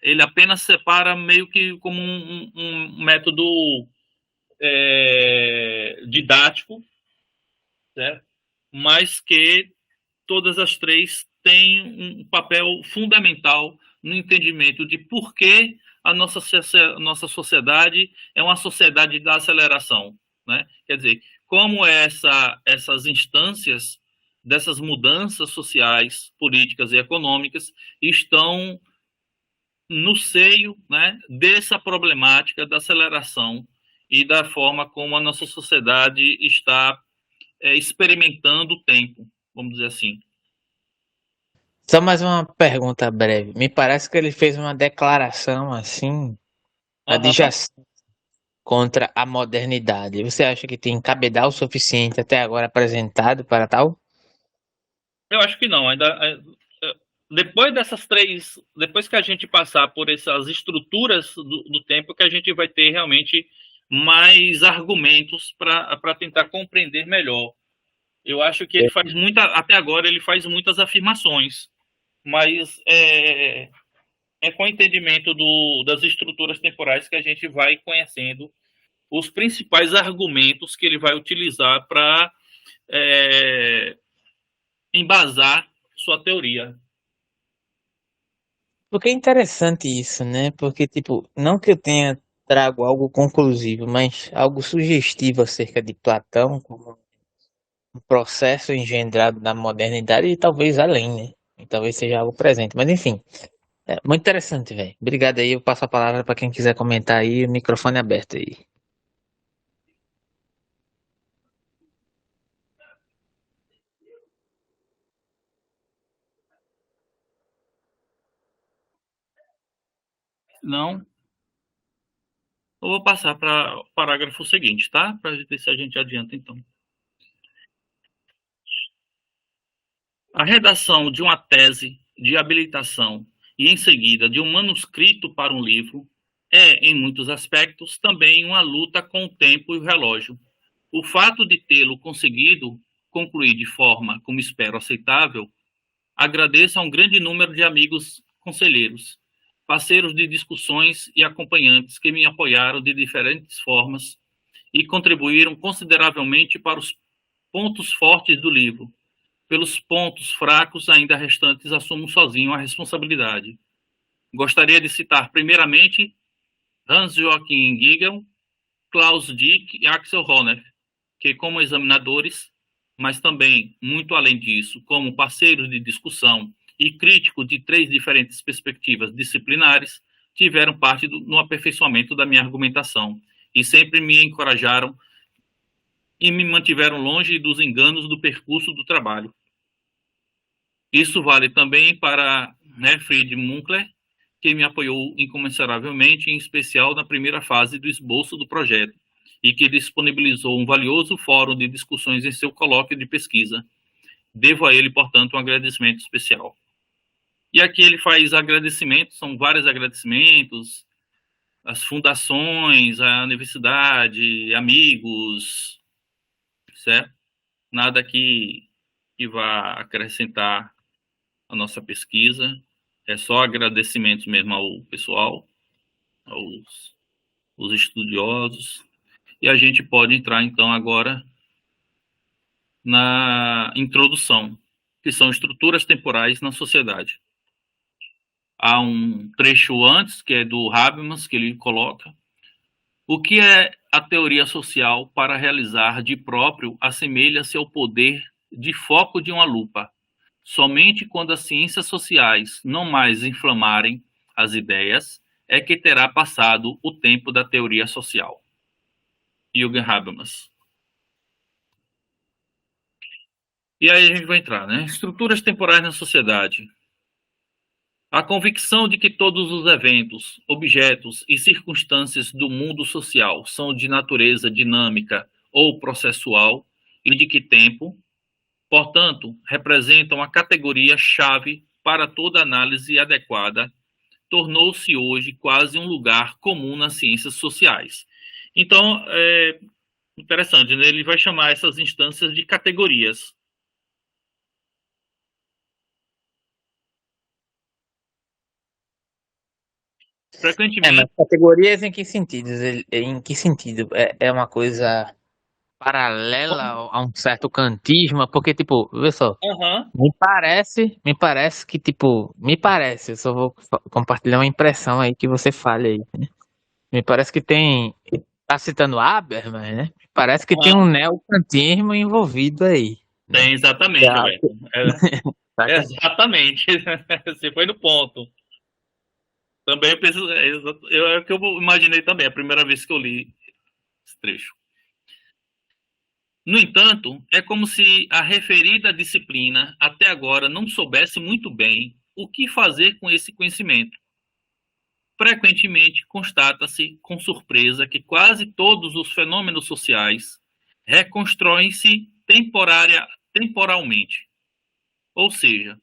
Ele apenas separa meio que como um método didático, certo? Mas que todas as três têm um papel fundamental no entendimento de por que a nossa sociedade é uma sociedade da aceleração, né? Quer dizer, como essas instâncias dessas mudanças sociais, políticas e econômicas estão no seio, né, dessa problemática da aceleração e da forma como a nossa sociedade está experimentando o tempo, vamos dizer assim. Só mais uma pergunta breve. Me parece que ele fez uma declaração, assim, adjacente contra a modernidade. Você acha que tem cabedal suficiente até agora apresentado para tal? Eu acho que não. Depois dessas três, depois que a gente passar por essas estruturas do tempo, que a gente vai ter realmente mais argumentos para tentar compreender melhor. Eu acho que ele faz até agora ele faz muitas afirmações, mas com o entendimento das estruturas temporais que a gente vai conhecendo os principais argumentos que ele vai utilizar para embasar sua teoria. Porque é interessante isso, né? Porque, tipo, não que eu tenha trago algo conclusivo, mas algo sugestivo acerca de Platão como um processo engendrado na modernidade e talvez além, né? E talvez seja algo presente. Mas, enfim, é muito interessante, velho. Obrigado aí. Eu passo a palavra para quem quiser comentar aí. O microfone é aberto aí. Não, eu vou passar para o parágrafo seguinte, tá? Para ver se a gente adianta, então. A redação de uma tese de habilitação e, em seguida, de um manuscrito para um livro é, em muitos aspectos, também uma luta com o tempo e o relógio. O fato de tê-lo conseguido concluir de forma, como espero, aceitável, agradeço a um grande número de amigos conselheiros, parceiros de discussões e acompanhantes que me apoiaram de diferentes formas e contribuíram consideravelmente para os pontos fortes do livro. Pelos pontos fracos ainda restantes, assumo sozinho a responsabilidade. Gostaria de citar, primeiramente, Hans-Joachim Gigel, Klaus Dick e Axel Honneth, que, como examinadores, mas também, muito além disso, como parceiros de discussão e críticos de 3 diferentes perspectivas disciplinares, tiveram parte no aperfeiçoamento da minha argumentação e sempre me encorajaram e me mantiveram longe dos enganos do percurso do trabalho. Isso vale também para Fried Munkler, que me apoiou incomensuravelmente, em especial na primeira fase do esboço do projeto, e que disponibilizou um valioso fórum de discussões em seu colóquio de pesquisa. Devo a ele, portanto, um agradecimento especial. E aqui ele faz agradecimentos, são vários agradecimentos, as fundações, a universidade, amigos, certo? Nada que vá acrescentar a nossa pesquisa, é só agradecimentos mesmo ao pessoal, aos estudiosos, e a gente pode entrar então agora na introdução, que são estruturas temporais na sociedade. Há um trecho antes, que é do Habermas, que ele coloca: o que é a teoria social para realizar de próprio assemelha-se ao poder de foco de uma lupa. Somente quando as ciências sociais não mais inflamarem as ideias é que terá passado o tempo da teoria social. Jürgen Habermas. E aí a gente vai entrar, né? Estruturas temporais na sociedade. A convicção de que todos os eventos, objetos e circunstâncias do mundo social são de natureza dinâmica ou processual e de que tempo, portanto, representam a categoria-chave para toda análise adequada, tornou-se hoje quase um lugar comum nas ciências sociais. Então, é interessante, né? Ele vai chamar essas instâncias de categorias. Mas Frequentemente, categorias em que sentidos? Em que sentido? É uma coisa paralela a um certo kantismo? Porque, tipo, vê só, uhum. me parece que, tipo, eu só vou compartilhar uma impressão aí que você fale aí. Me parece que tem, tá citando Habermas, né? Me parece que tem um neocantismo envolvido aí, né? Tem exatamente, Já, Alberto. saca? Exatamente. Você foi no ponto. Também eu penso, é o que eu imaginei também, a primeira vez que eu li esse trecho. No entanto, é como se a referida disciplina até agora não soubesse muito bem o que fazer com esse conhecimento. Frequentemente constata-se com surpresa que quase todos os fenômenos sociais reconstruem-se temporalmente, ou seja,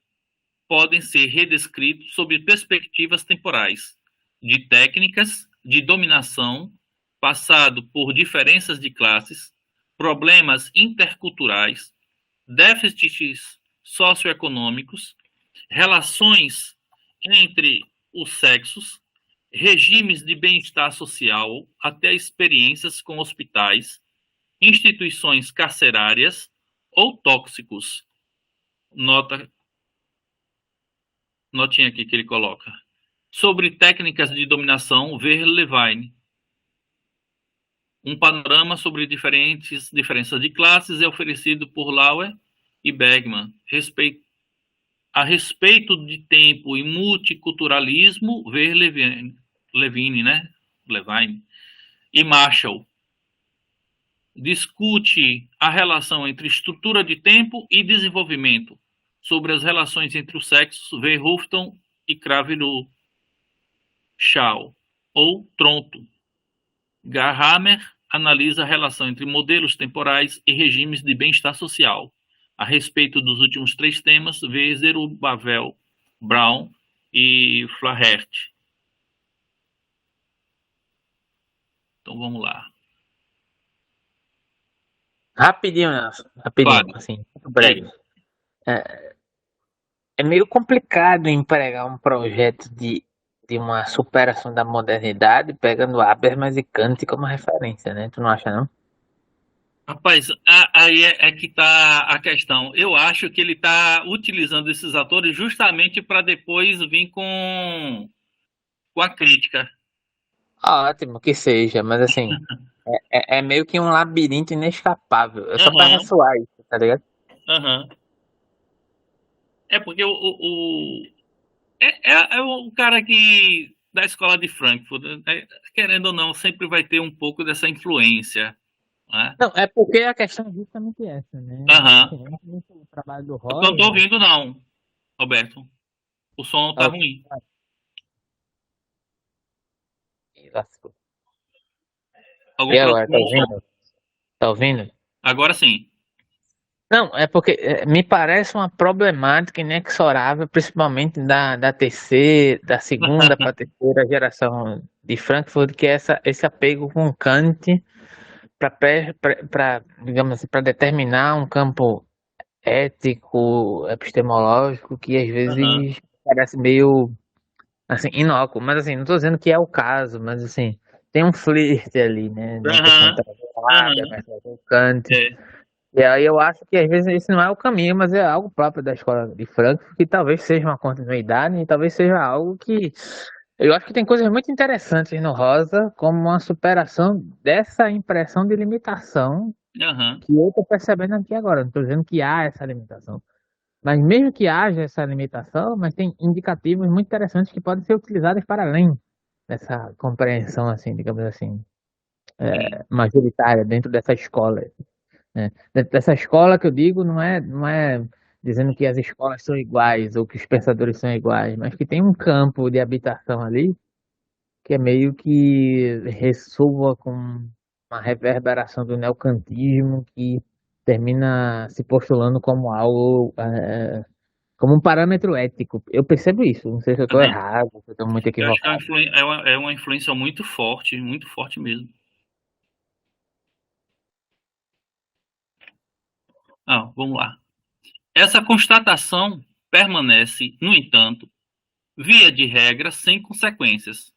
podem ser redescritos sob perspectivas temporais, de técnicas de dominação, passado por diferenças de classes, problemas interculturais, déficits socioeconômicos, relações entre os sexos, regimes de bem-estar social, até experiências com hospitais, instituições carcerárias ou tóxicos. Notinha aqui que ele coloca. Sobre técnicas de dominação, ver Levine. Um panorama sobre diferenças de classes é oferecido por Lauer e Bergman. A respeito de tempo e multiculturalismo, ver Levine, né? Levine. E Marshall. Discute a relação entre estrutura de tempo e desenvolvimento. Sobre as relações entre os sexos, ver Houghton e Cravero Shaw, ou Tronto. Garhammer analisa a relação entre modelos temporais e regimes de bem-estar social. A respeito dos últimos 3 temas, vê Zerubbabel Brown e Flaherty. Então vamos lá. Rapidinho, Nelson. Rapidinho, Claro. assim, breve. É meio complicado empregar um projeto de de uma superação da modernidade, pegando Habermas e Kant como referência, né? Tu não acha, não? Rapaz, aí é que tá a questão. Eu acho que ele tá utilizando esses atores justamente para depois vir com a crítica. Ótimo que seja, mas assim, é meio que um labirinto inescapável. É só pra Aham, ressoar isso, tá ligado? aham. É porque é o cara que da escola de Frankfurt, né? Querendo ou não, sempre vai ter um pouco dessa influência, né? Não, é porque a questão é justamente essa, né? Aham. Assim, o trabalho do Eu não tô Rosa. ouvindo, não, Roberto. O som tá ruim. Lascou. Algum E problema agora, tá com o som? ouvindo? Tá ouvindo? Agora sim. Não, é porque me parece uma problemática inexorável, principalmente da terceira, da segunda para terceira geração de Frankfurt, que é esse apego com Kant para, digamos assim, para determinar um campo ético, epistemológico, que às Aham, vezes parece meio assim, inócuo. Mas assim, não estou dizendo que é o caso, mas assim, tem um flerte ali, né? Na questão aham, de trazer o aham. Habermas, trazer o Kant. É. E aí eu acho que às vezes esse não é o caminho, mas é algo próprio da escola de Frankfurt, que talvez seja uma continuidade e talvez seja algo que eu acho que tem coisas muito interessantes no Rosa, como uma superação dessa impressão de limitação Aham. que eu estou percebendo aqui agora. Não estou dizendo que há essa limitação, mas mesmo que haja essa limitação, mas tem indicativos muito interessantes que podem ser utilizados para além dessa compreensão, assim, digamos assim, Sim. majoritária dentro dessa escola, né? Dentro dessa escola que eu digo, não é dizendo que as escolas são iguais ou que os pensadores são iguais, mas que tem um campo de habitação ali que é meio que ressoa com uma reverberação do neocantismo que termina se postulando como algo, como um parâmetro ético. Eu percebo isso, não sei se eu estou Aham. errado, se eu estou muito Eu acho que equivocado. é uma influência muito forte mesmo. Ah, vamos lá. Essa constatação permanece, no entanto, via de regra, sem consequências.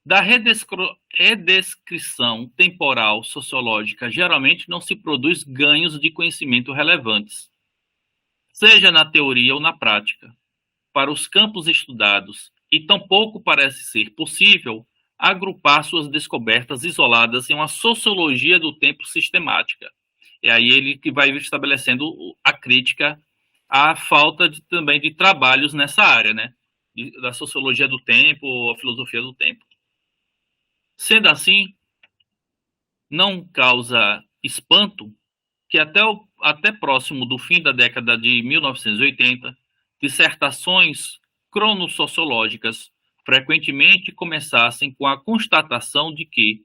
Da redescrição temporal sociológica, geralmente não se produz ganhos de conhecimento relevantes, seja na teoria ou na prática, para os campos estudados, e tampouco parece ser possível agrupar suas descobertas isoladas em uma sociologia do tempo sistemática. É aí ele que vai estabelecendo a crítica à falta também de trabalhos nessa área, né? Da sociologia do tempo, a filosofia do tempo. Sendo assim, não causa espanto que até próximo do fim da década de 1980, dissertações cronossociológicas frequentemente começassem com a constatação de que,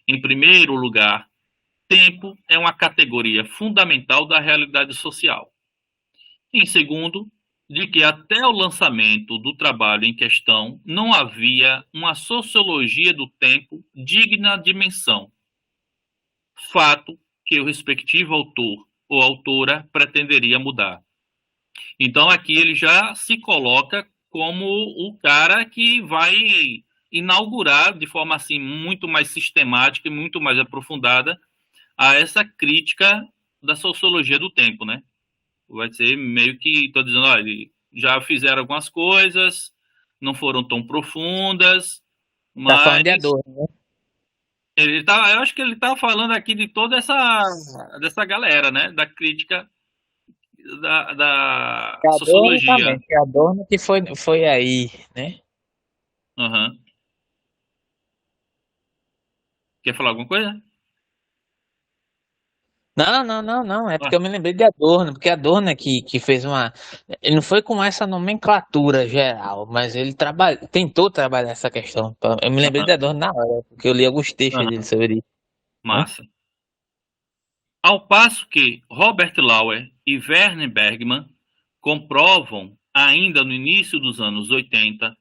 em primeiro lugar, tempo é uma categoria fundamental da realidade social. Em segundo, de que até o lançamento do trabalho em questão não havia uma sociologia do tempo digna de menção, fato que o respectivo autor ou autora pretenderia mudar. Então aqui ele já se coloca como o cara que vai inaugurar de forma assim muito mais sistemática e muito mais aprofundada a essa crítica da sociologia do tempo, né? Vai ser meio que estou dizendo, olha, já fizeram algumas coisas, não foram tão profundas, Tá mas falando de Adorno, né? eu acho que ele tá falando aqui de toda essa dessa galera, né? Da crítica da Que Adorno sociologia. também, que Adorno que foi aí, né? Uhum. Quer falar alguma coisa? Não, não, não, não. É porque Ah, eu me lembrei de Adorno, porque Adorno é que fez uma. Ele não foi com essa nomenclatura geral, mas ele tentou trabalhar essa questão. Eu me lembrei uhum, de Adorno na hora, porque eu li alguns textos dele uhum. sobre isso, né? Massa. Ao passo que Robert Lauer e Werner Bergman comprovam, ainda no início dos anos 80,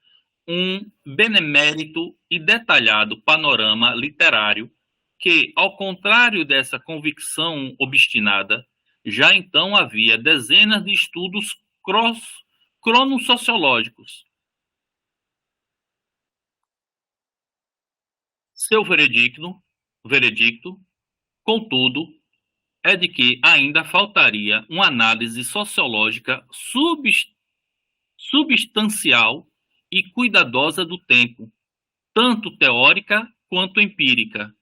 um benemérito e detalhado panorama literário que, ao contrário dessa convicção obstinada, já então havia dezenas de estudos cronossociológicos Seu veredicto, contudo, é de que ainda faltaria uma análise sociológica substancial e cuidadosa do tempo, tanto teórica quanto empírica.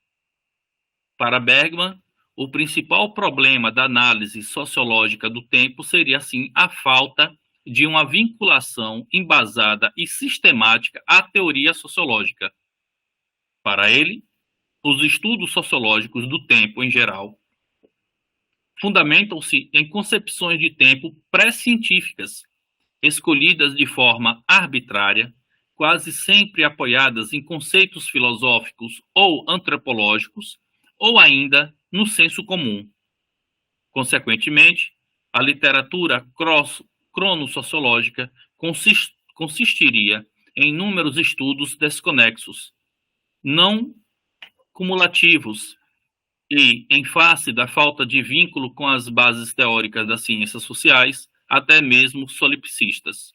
Para Bergman, o principal problema da análise sociológica do tempo seria, assim, a falta de uma vinculação embasada e sistemática à teoria sociológica. Para ele, os estudos sociológicos do tempo em geral fundamentam-se em concepções de tempo pré-científicas, escolhidas de forma arbitrária, quase sempre apoiadas em conceitos filosóficos ou antropológicos, ou ainda no senso comum. Consequentemente, a literatura cronossociológica consistiria em inúmeros estudos desconexos, não cumulativos, e, em face da falta de vínculo com as bases teóricas das ciências sociais, até mesmo solipsistas.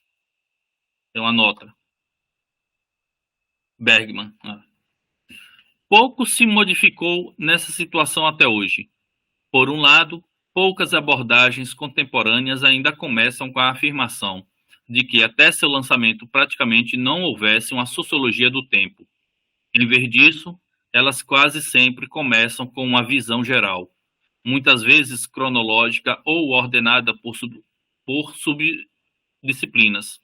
Tem uma nota. Bergman. Pouco se modificou nessa situação até hoje. Por um lado, poucas abordagens contemporâneas ainda começam com a afirmação de que até seu lançamento praticamente não houvesse uma sociologia do tempo. Em vez disso, elas quase sempre começam com uma visão geral, muitas vezes cronológica ou ordenada por subdisciplinas,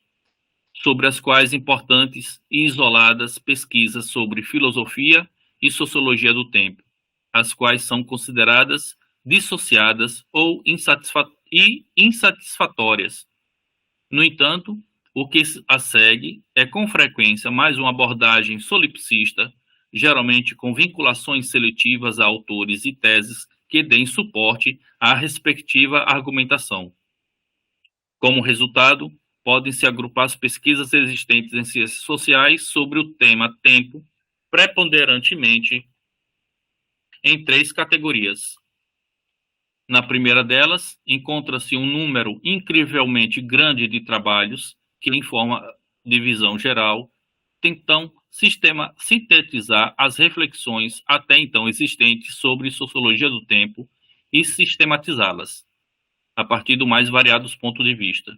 sobre as quais importantes e isoladas pesquisas sobre filosofia e sociologia do tempo, as quais são consideradas dissociadas ou insatisfatórias. No entanto, o que a segue é com frequência mais uma abordagem solipsista, geralmente com vinculações seletivas a autores e teses que deem suporte à respectiva argumentação. Como resultado, podem-se agrupar as pesquisas existentes em ciências sociais sobre o tema tempo, preponderantemente em 3 categorias. Na primeira delas, encontra-se um número incrivelmente grande de trabalhos que, em forma de visão geral, tentam sintetizar as reflexões até então existentes sobre sociologia do tempo e sistematizá-las, a partir dos mais variados pontos de vista.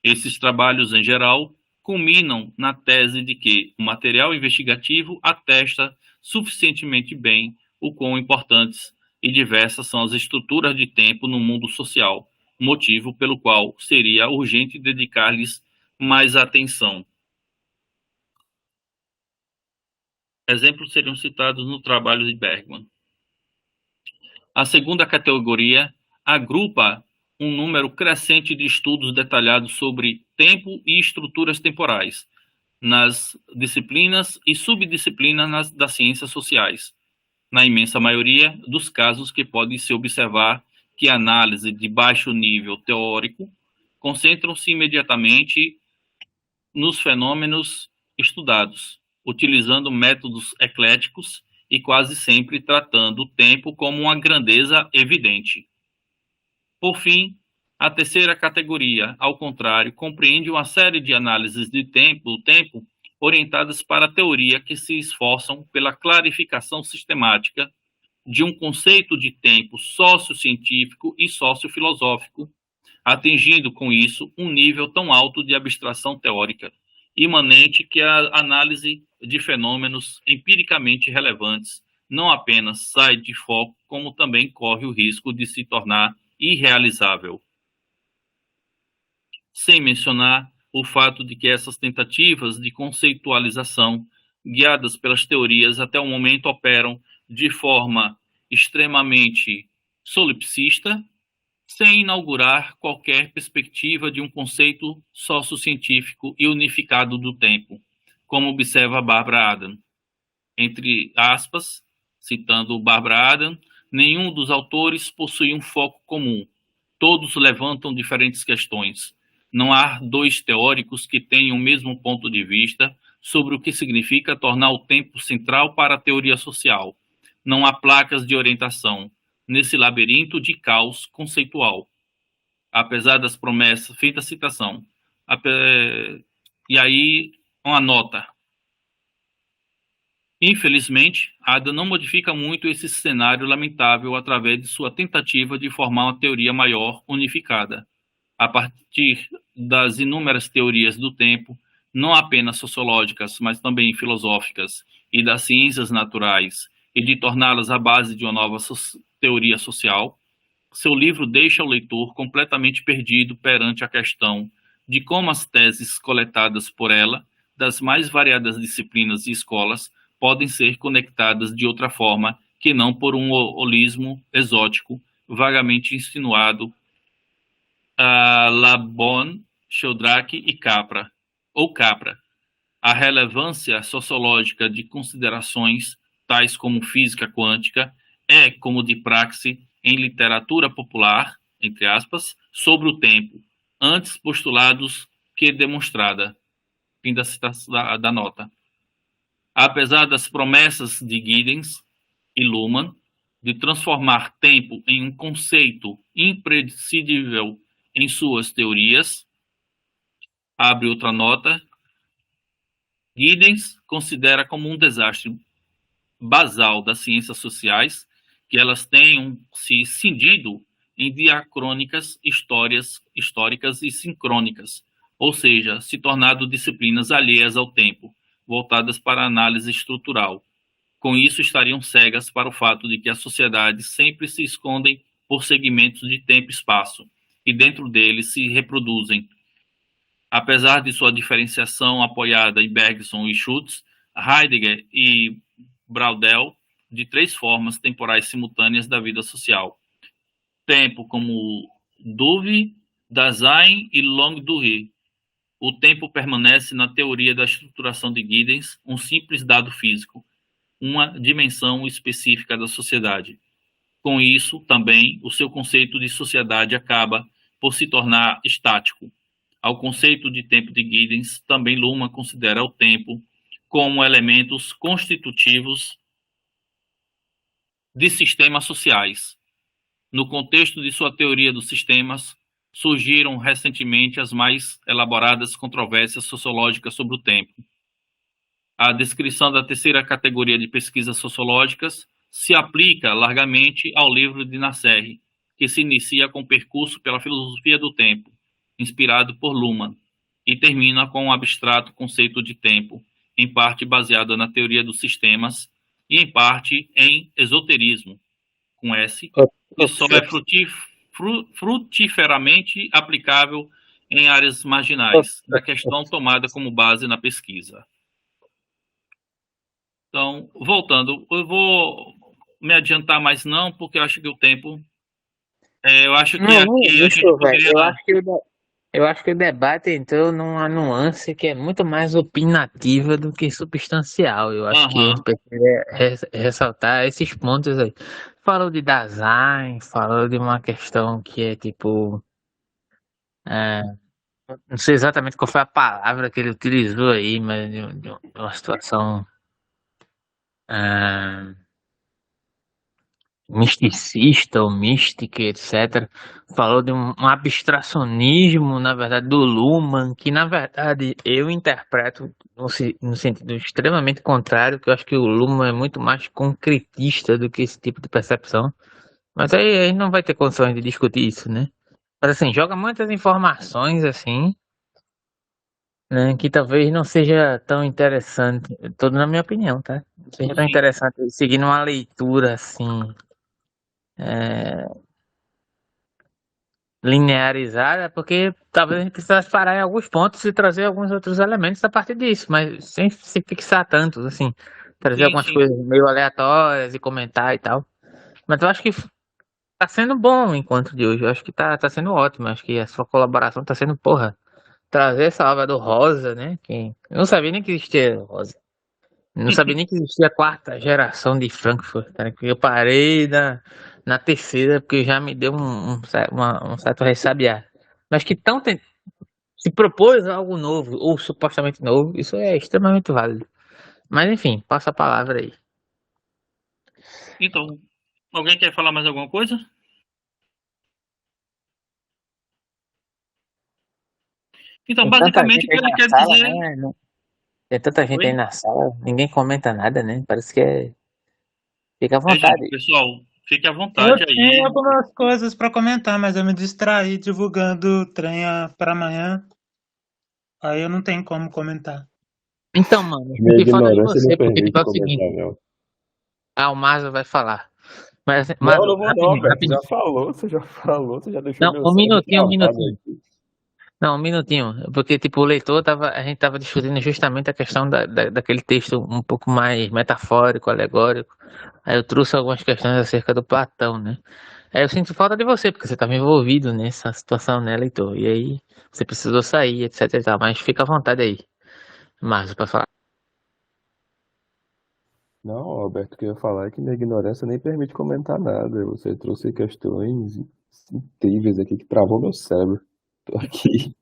Esses trabalhos, em geral, culminam na tese de que o material investigativo atesta suficientemente bem o quão importantes e diversas são as estruturas de tempo no mundo social, motivo pelo qual seria urgente dedicar-lhes mais atenção. Exemplos seriam citados no trabalho de Bergman. A segunda categoria agrupa um número crescente de estudos detalhados sobre tempo e estruturas temporais, nas disciplinas e subdisciplinas das ciências sociais, na imensa maioria dos casos que pode se observar que a análise de baixo nível teórico concentram-se imediatamente nos fenômenos estudados, utilizando métodos ecléticos e quase sempre tratando o tempo como uma grandeza evidente. Por fim, a terceira categoria, ao contrário, compreende uma série de análises do tempo orientadas para a teoria que se esforçam pela clarificação sistemática de um conceito de tempo sociocientífico e sociofilosófico, atingindo com isso um nível tão alto de abstração teórica, imanente que a análise de fenômenos empiricamente relevantes não apenas sai de foco, como também corre o risco de se tornar irrealizável. Sem mencionar o fato de que essas tentativas de conceitualização, guiadas pelas teorias até o momento, operam de forma extremamente solipsista, sem inaugurar qualquer perspectiva de um conceito sociocientífico e unificado do tempo, como observa Barbara Adam. Entre aspas, citando Barbara Adam, nenhum dos autores possui um foco comum. Todos levantam diferentes questões. Não há 2 teóricos que tenham o mesmo ponto de vista sobre o que significa tornar o tempo central para a teoria social. Não há placas de orientação nesse labirinto de caos conceitual. Apesar das promessas, feita a citação. E aí, uma nota. Infelizmente, Ada não modifica muito esse cenário lamentável através de sua tentativa de formar uma teoria maior unificada, a partir das inúmeras teorias do tempo, não apenas sociológicas, mas também filosóficas e das ciências naturais, e de torná-las a base de uma nova teoria social. Seu livro deixa o leitor completamente perdido perante a questão de como as teses coletadas por ela, das mais variadas disciplinas e escolas, podem ser conectadas de outra forma que não por um holismo exótico, vagamente insinuado a Labon, Sheldrake e Capra, ou Capra. A relevância sociológica de considerações tais como física quântica é, como de praxe em literatura popular, entre aspas, sobre o tempo, antes postulados que demonstrada. Fim da citação da nota. Apesar das promessas de Giddens e Luhmann de transformar tempo em um conceito imprescindível em suas teorias, abre outra nota, Giddens considera como um desastre basal das ciências sociais que elas tenham se cindido em diacrônicas históricas e sincrônicas, ou seja, se tornado disciplinas alheias ao tempo, voltadas para a análise estrutural. Com isso, estariam cegas para o fato de que as sociedades sempre se escondem por segmentos de tempo e espaço, e dentro deles se reproduzem. Apesar de sua diferenciação apoiada em Bergson e Schutz, Heidegger e Braudel, de três formas temporais simultâneas da vida social. Tempo como Duvy, Dasein e Longue Durée. O tempo permanece na teoria da estruturação de Giddens um simples dado físico, uma dimensão específica da sociedade. Com isso, também, o seu conceito de sociedade acaba por se tornar estático. Ao conceito de tempo de Giddens, também Luhmann considera o tempo como elementos constitutivos de sistemas sociais. No contexto de sua teoria dos sistemas, surgiram recentemente as mais elaboradas controvérsias sociológicas sobre o tempo. A descrição da terceira categoria de pesquisas sociológicas se aplica largamente ao livro de Nasser, que se inicia com o percurso pela filosofia do tempo, inspirado por Luhmann, e termina com um abstrato conceito de tempo, em parte baseado na teoria dos sistemas e em parte em esoterismo, com S, que só é frutiferamente aplicável em áreas marginais, da questão tomada como base na pesquisa. Então, voltando, eu vou me adiantar mais não, porque eu acho que o tempo... eu acho que Não, aqui a isso, gente velho. poderia... Eu acho que o debate entrou numa nuance que é muito mais opinativa do que substancial. Eu acho que a gente precisa ressaltar esses pontos aí. Falou de design, falou de uma questão que é tipo. é, não sei exatamente qual foi a palavra que ele utilizou aí, mas de uma situação é, misticista ou mística, etc. Falou de um abstracionismo, na verdade, do Luhmann, que na verdade eu interpreto no sentido extremamente contrário, que eu acho que o Luhmann é muito mais concretista do que esse tipo de percepção. Mas aí a gente não vai ter condições de discutir isso, né? Mas assim, joga muitas informações assim, né, que talvez não seja tão interessante, tudo na minha opinião, tá? Não seja tão Sim, interessante seguir uma leitura assim, é, linearizada, porque talvez a gente precisasse parar em alguns pontos e trazer alguns outros elementos a partir disso, mas sem se fixar tantos, assim, trazer sim, algumas sim. coisas meio aleatórias e comentar e tal. Mas eu acho que tá sendo bom o encontro de hoje, eu acho que tá sendo ótimo, eu acho que a sua colaboração tá sendo, porra, trazer essa obra do Rosa, né, que eu não sabia nem que existia Rosa. Eu não sabia nem que existia a quarta geração de Frankfurt, tá? Que eu parei na terceira, porque já me deu um certo ressabiar. Mas que se propôs algo novo, ou supostamente novo, isso é extremamente válido. Mas enfim, passa a palavra aí. Então, alguém quer falar mais alguma coisa? Então, Tem tanta basicamente, gente o que aí ele na quer sala, dizer... né? Tem tanta gente aí Oi? na sala, ninguém comenta nada, né? Parece que é. Fica à É, gente, vontade. pessoal, fique à Eu vontade tinha aí. algumas coisas para comentar, mas eu me distraí divulgando o trem para amanhã. Aí eu não tenho como comentar. Então, mano, eu Minha senti falta de ignorância não você, porque tipo permite é o seguinte, comentar, não. o Marzo vai falar. Mas, Não, Marzo, não vou não, rapidinho, Alberto. rapidinho. Você já falou, você já deixou Não, meu um cérebro minutinho, um travado minutinho. aqui. Não, um minutinho. Porque, tipo, o leitor tava, a gente tava discutindo justamente a questão daquele texto um pouco mais metafórico, alegórico. Aí eu trouxe algumas questões acerca do Platão, né? Aí eu sinto falta de você, porque você estava envolvido nessa situação, né, leitor? E aí você precisou sair, etc e tal. Mas fica à vontade aí, Márcio, para falar. Não, Alberto, o que eu ia falar é que minha ignorância nem permite comentar nada. Você trouxe questões incríveis aqui que travou meu cérebro. Tô aqui.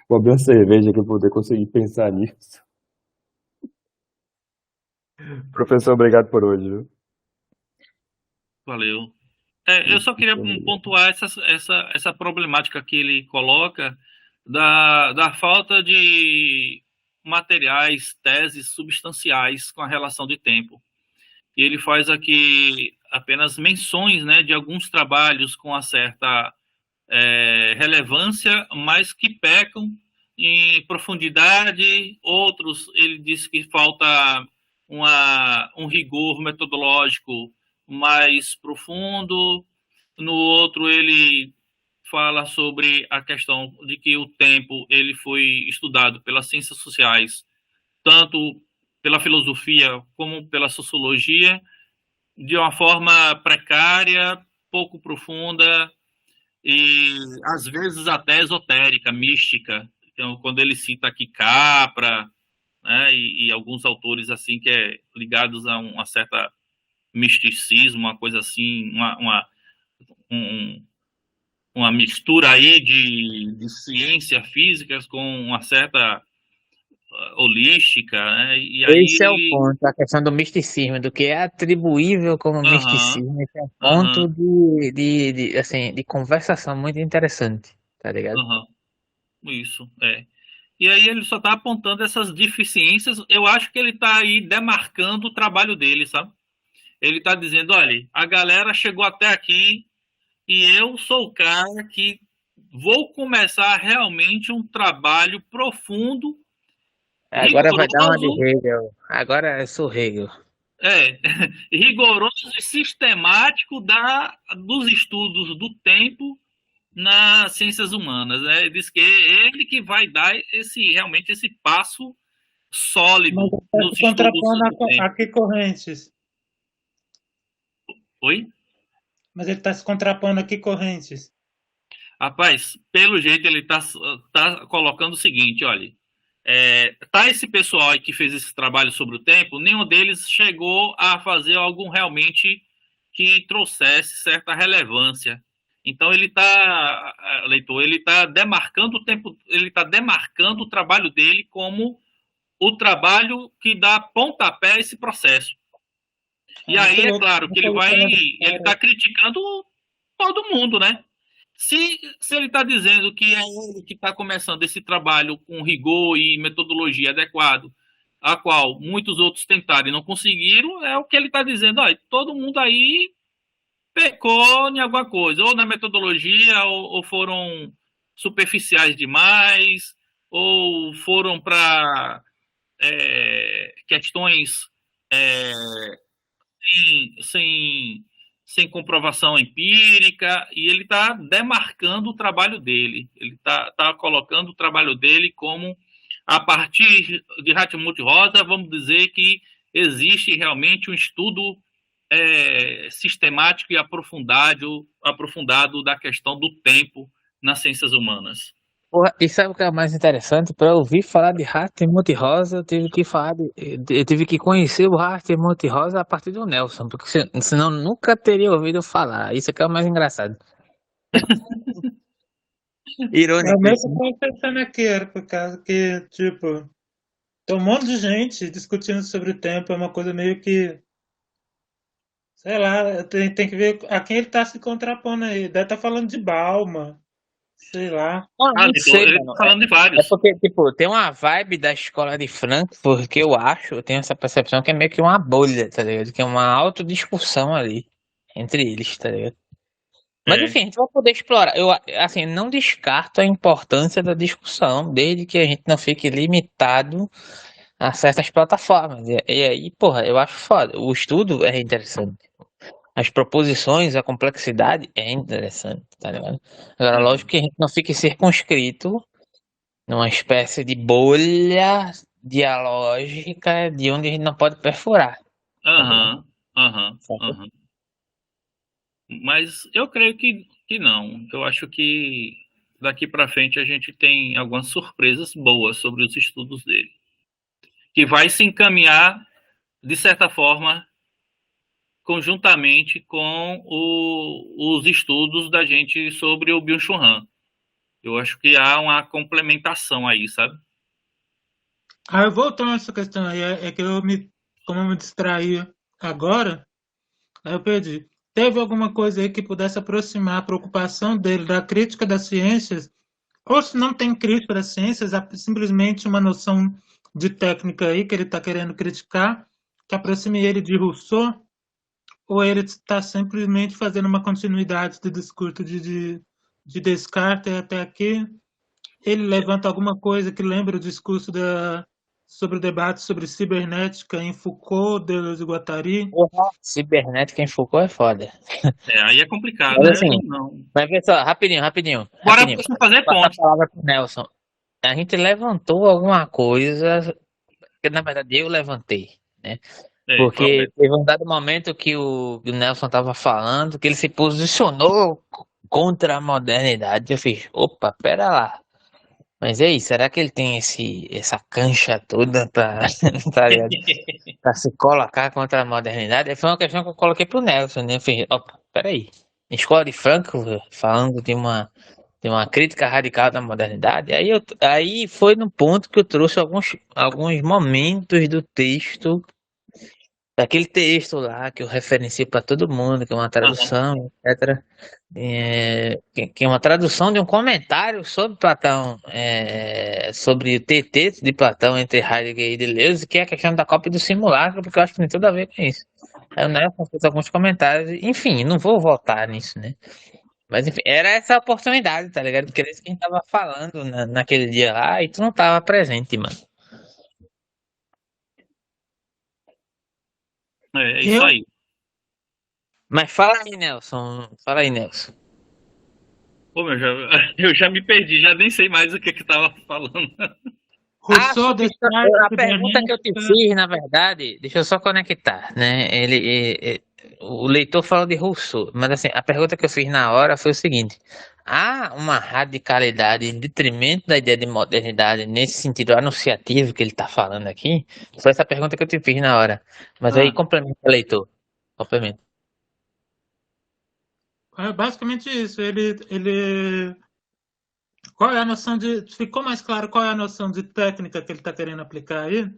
Vou abrir uma cerveja para poder conseguir pensar nisso. Professor, obrigado por hoje, viu? Valeu. Eu só queria pontuar essa problemática que ele coloca da falta de materiais, teses substanciais com a relação de tempo. E ele faz aqui apenas menções, né, de alguns trabalhos com uma certa relevância, mas que pecam em profundidade. Outros, ele diz que falta um rigor metodológico mais profundo. No outro, ele fala sobre a questão de que o tempo ele foi estudado pelas ciências sociais, tanto pela filosofia como pela sociologia, de uma forma precária, pouco profunda, e às vezes até esotérica, mística. Então, quando ele cita aqui Capra, né, e alguns autores assim que ligados a uma certa misticismo, uma coisa assim, um, uma mistura aí de ciência física com uma certa holística, né, e aí Esse é o ele... ponto, a questão do misticismo, do que é atribuível como Aham, misticismo, esse é um ponto aham, assim, de conversação muito interessante, tá ligado? aham, isso, é. E aí ele só está apontando essas deficiências. Eu acho que ele está aí demarcando o trabalho dele, sabe? Ele está dizendo, olha, a galera chegou até aqui e eu sou o cara que vou começar realmente um trabalho profundo, Agora vai dar uma de rigoroso, Hegel, agora eu sou Hegel. é, rigoroso e sistemático dos estudos do tempo nas ciências humanas. Né? Ele diz que é ele que vai dar realmente esse passo Mas sólido ele está nos se estudos contrapondo do tempo. a que correntes? Oi? Mas ele está se contrapondo a que correntes? Rapaz, pelo jeito ele tá colocando o seguinte, olha, tá esse pessoal aí que fez esse trabalho sobre o tempo, nenhum deles chegou a fazer algo realmente que trouxesse certa relevância. Então ele está, leitor, ele está demarcando o tempo, ele está demarcando o trabalho dele como o trabalho que dá pontapé a esse processo. É E muito aí é louco. claro que ele está criticando todo mundo, né? Se ele está dizendo que é ele que está começando esse trabalho com rigor e metodologia adequado, a qual muitos outros tentaram e não conseguiram, é o que ele está dizendo. Ó, todo mundo aí pecou em alguma coisa, ou na metodologia, ou foram superficiais demais, ou foram para questões é, sem, sem comprovação empírica, e ele está demarcando o trabalho dele. Ele tá colocando o trabalho dele como, a partir de Hartmut Rosa, vamos dizer que existe realmente um estudo sistemático e aprofundado da questão do tempo nas ciências humanas. Porra, e sabe o que é o mais interessante? Para ouvir falar de Hartmut Rosa, eu tive que eu tive que conhecer o Hartmut Rosa a partir do Nelson, porque senão eu nunca teria ouvido falar. Isso é que é o mais engraçado. É o Irônico isso, mesmo né? que eu pensando aqui, era por causa que, tipo, tem um monte de gente discutindo sobre o tempo, é uma coisa meio que, sei lá, tem que ver a quem ele está se contrapondo aí. Deve estar falando de Bauman, sei lá. Não Litor, sei, ele mano. tá falando de É vários. porque, tipo, tem uma vibe da escola de Frankfurt que eu tenho essa percepção que é meio que uma bolha, tá ligado? Que é uma autodiscussão ali entre eles, tá ligado? Mas É. enfim, a gente vai poder explorar. Eu, assim, não descarto a importância da discussão, desde que a gente não fique limitado a certas plataformas. E aí, porra, eu acho foda. O estudo é interessante. As proposições, a complexidade é interessante, tá ligado? Agora, lógico Uhum. que a gente não fique circunscrito numa espécie de bolha dialógica de onde a gente não pode perfurar, tá ligado? Aham, aham, Sabe? aham. Mas eu creio que não. Eu acho que daqui para frente a gente tem algumas surpresas boas sobre os estudos dele, que vai se encaminhar de certa forma conjuntamente com os estudos da gente sobre o Byung-Chul Han. Eu acho que há uma complementação aí, sabe? Aí voltando a essa questão aí, é que como eu me distraí agora, aí eu perdi. Teve alguma coisa aí que pudesse aproximar a preocupação dele da crítica das ciências, ou se não tem crítica das ciências, há simplesmente uma noção de técnica aí que ele está querendo criticar, que aproxime ele de Rousseau, ou ele está simplesmente fazendo uma continuidade do discurso de Descartes até aqui. Ele levanta alguma coisa que lembra o discurso sobre o debate sobre cibernética em Foucault, Deleuze e Guattari. Porra, cibernética em Foucault é foda. Aí é complicado, Mas né? assim, Não. mas vê só, rapidinho, Bora rapidinho. fazer Passar a ponte. palavra pro Nelson. A gente levantou alguma coisa, que na verdade eu levantei, né? Qual Porque é? teve um dado momento que o Nelson estava falando que ele se posicionou contra a modernidade. Eu fiz, opa, pera lá. Mas e aí, será que ele tem essa cancha toda pra, tá ligado? Pra se colocar contra a modernidade? Aí foi uma questão que eu coloquei pro Nelson, né? Eu fiz, opa, peraí. Escola de Frankfurt, falando de uma crítica radical da modernidade. Aí foi no ponto que eu trouxe alguns momentos do texto. Daquele texto lá que eu referencio para todo mundo, que é uma Aham. tradução, etc. Que é uma tradução de um comentário sobre Platão, sobre o TT de Platão entre Heidegger e Deleuze, que é a questão da cópia do simulacro, porque eu acho que tem tudo a ver com isso. Aí o Nelson fez alguns comentários, enfim, não vou voltar nisso, né? Mas enfim, era essa oportunidade, tá ligado? Porque era isso que a gente tava falando naquele dia lá e tu não tava presente, mano. É isso Eu, aí. Mas fala aí, Nelson. Fala aí, Nelson. Pô, eu já me perdi, já nem sei mais o que tava falando. Rousseau, Descartes, A pergunta que eu te cibernética. fiz, na verdade, deixa eu só conectar, né? O leitor falou de Rousseau, mas assim, a pergunta que eu fiz na hora foi o seguinte: há uma radicalidade em detrimento da ideia de modernidade nesse sentido anunciativo que ele está falando aqui? Foi essa pergunta que eu te fiz na hora. Mas aí Ah, complementa, leitor. Complementa. É basicamente isso. Qual é a noção de. Ficou mais claro qual é a noção de técnica que ele está querendo aplicar aí?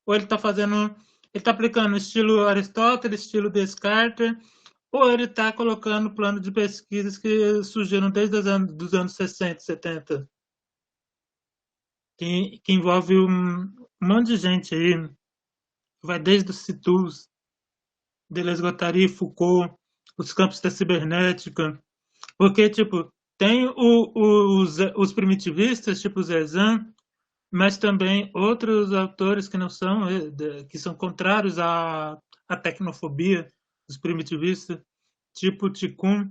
Ou ele está fazendo. Ele está aplicando estilo Aristóteles, estilo Descartes, ou ele está colocando plano de pesquisas que surgiram desde dos anos 60, 70, que envolve um monte de gente aí, vai desde os Citus, Deleuze, Guattari, Foucault, os campos da cibernética, porque, tipo, tem os primitivistas, tipo Zezan, mas também outros autores que não são, que são contrários à tecnofobia, os primitivistas, tipo Tikkun,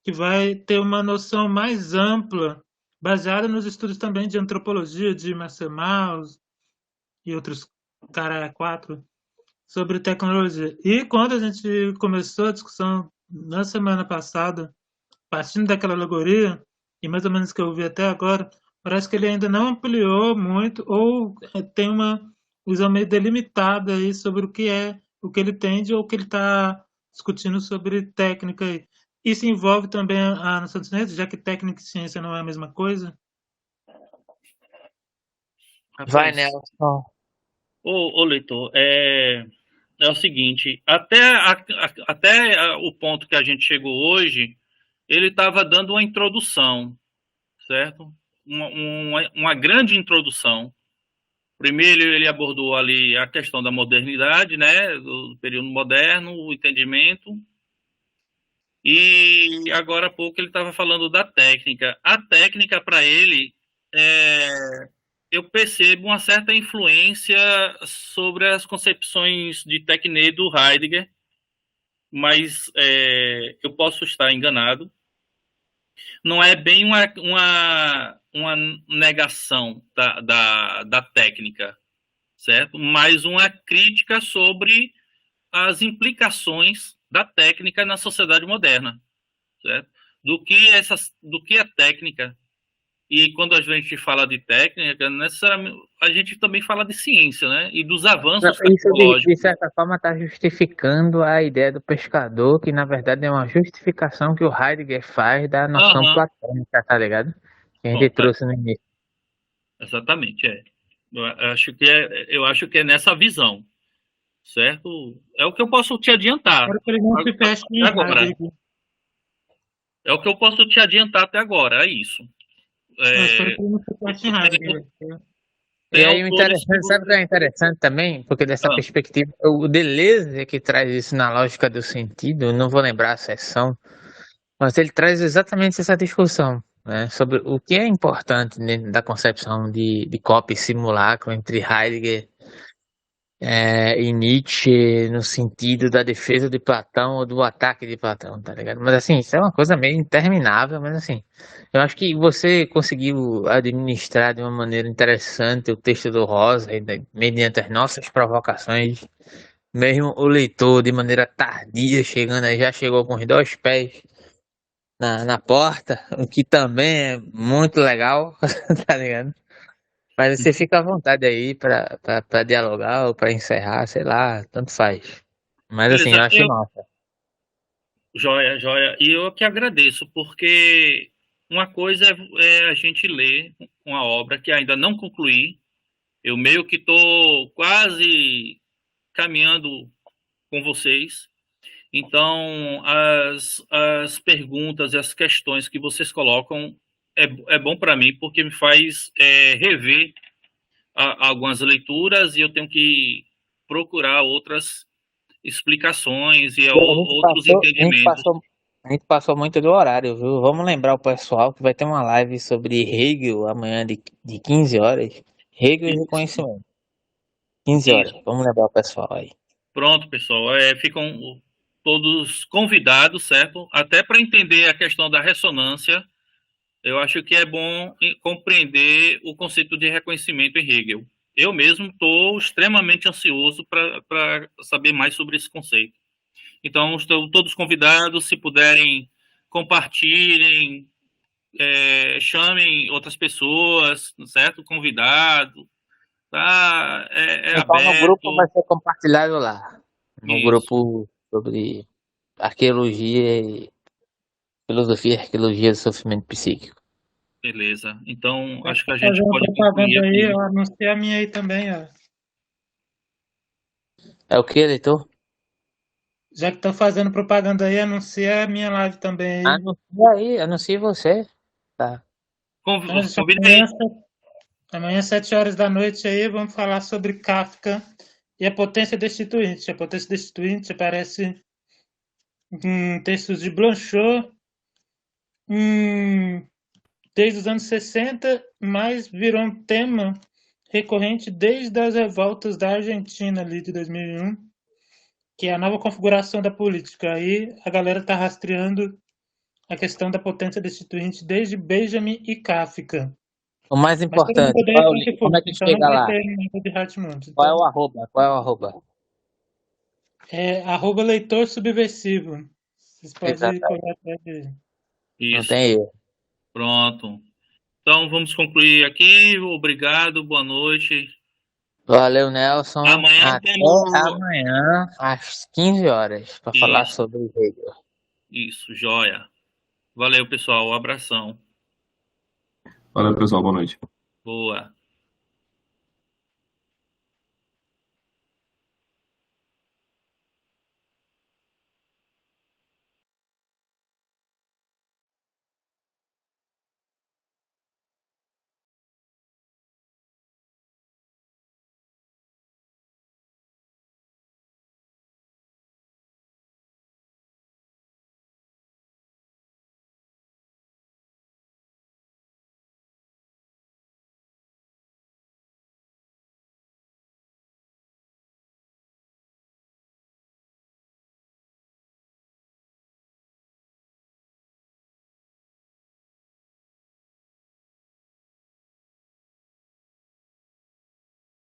que vai ter uma noção mais ampla, baseada nos estudos também de antropologia, de Marcel Mauss e outros cara quatro, sobre tecnologia. E quando a gente começou a discussão na semana passada, partindo daquela alegoria, e mais ou menos que eu vi até agora, parece que ele ainda não ampliou muito, ou tem uma visão meio delimitada aí sobre o que ele entende ou o que ele está discutindo sobre técnica. Isso envolve também a noção de ciência, já que técnica e ciência não é a mesma coisa? Vai, rapaz. Nelson. Ô, leitor, é o seguinte, até o ponto que a gente chegou hoje, ele estava dando uma introdução. certo? Uma grande introdução. Primeiro ele abordou ali a questão da modernidade, né, do período moderno, o entendimento, e agora há pouco ele estava falando da técnica. A técnica para ele, eu percebo uma certa influência sobre as concepções de Tecne do Heidegger, mas eu posso estar enganado. Não é bem uma negação da técnica, certo? Mas uma crítica sobre as implicações da técnica na sociedade moderna, certo? Do que a técnica. E quando a gente fala de técnica, necessariamente a gente também fala de ciência, né? E dos avanços Isso, de tecnológicos. certa forma, está justificando a ideia do pescador, que na verdade é uma justificação que o Heidegger faz da noção Aham. platônica, tá ligado? Que a gente Bom, trouxe no início. exatamente, eu acho que é nessa visão, certo? É o que eu posso te adiantar Espero que ele não se feche em até agora. Heidegger. É o que eu posso te adiantar até agora, é isso. Eu espero que ele não se feche em Heidegger. E aí, Tem o autores interessante, sabe o que é interessante também? Porque dessa Ah. perspectiva, o Deleuze que traz isso na lógica do sentido, eu não vou lembrar a seção, mas ele traz exatamente essa discussão, né, sobre o que é importante dentro da concepção de cópia e simulacro entre Heidegger e Nietzsche, no sentido da defesa de Platão ou do ataque de Platão, tá ligado? Mas assim, isso é uma coisa meio interminável, mas assim, eu acho que você conseguiu administrar de uma maneira interessante o texto do Rosa, mediante as nossas provocações. Mesmo o leitor, de maneira tardia, chegando aí, já chegou com os dois pés na porta, o que também é muito legal, tá ligado? Mas você fica à vontade aí pra dialogar ou pra encerrar, sei lá, tanto faz. Mas assim, Beleza, eu acho massa. joia, joia. E eu que agradeço, porque uma coisa é a gente ler uma obra que ainda não concluí. Eu meio que estou quase caminhando com vocês. Então, as perguntas e as questões que vocês colocam é bom para mim, porque me faz rever algumas leituras e eu tenho que procurar outras explicações e outros entendimentos. A gente passou muito do horário, viu? Vamos lembrar o pessoal que vai ter uma live sobre Hegel amanhã de 15 horas. Hegel e Isso, reconhecimento. 15 horas. isso. Vamos lembrar o pessoal aí. Pronto, pessoal. Ficam todos convidados, certo? Até para entender a questão da ressonância, eu acho que é bom compreender o conceito de reconhecimento em Hegel. Eu mesmo estou extremamente ansioso para saber mais sobre esse conceito. Então, estão todos convidados, se puderem, compartilhem, chamem outras pessoas, certo? Convidado, tá? Então no grupo vai Aberto. ser compartilhado lá. No Isso, grupo sobre arqueologia e filosofia e arqueologia do sofrimento psíquico. beleza. Então, Já que acho que tá a gente fazendo pode concluir propaganda aí, aqui. eu anunciei a minha aí também, ó. É o que, leitor? Já que estão fazendo propaganda aí, anuncia a minha live também aí. Anuncia aí, anuncie você. Tá. Mas Convidei. amanhã, às 7 horas da noite aí, vamos falar sobre Kafka e a potência destituinte. A potência destituinte aparece em textos de Blanchot desde os anos 60, mas virou um tema recorrente desde as revoltas da Argentina ali de 2001, que é a nova configuração da política. Aí a galera está rastreando a questão da potência destituinte desde Benjamin e Kafka. O mais Mas todo mundo importante, odeia Frankfurt, como é que então não chega vai lá? ter nada de Hartmut. Qual é Então, o arroba? Qual é o arroba? @leitor subversivo. Vocês podem Exato. correr atrás dele. Não Isso, tem erro. pronto. Então, vamos concluir aqui. Obrigado, boa noite. Valeu, Nelson. Amanhã Até temos. amanhã, às 15 horas, para falar Isso, sobre o Hegel. isso, joia. Valeu, pessoal. Um abração. Valeu, pessoal. Boa noite. Boa.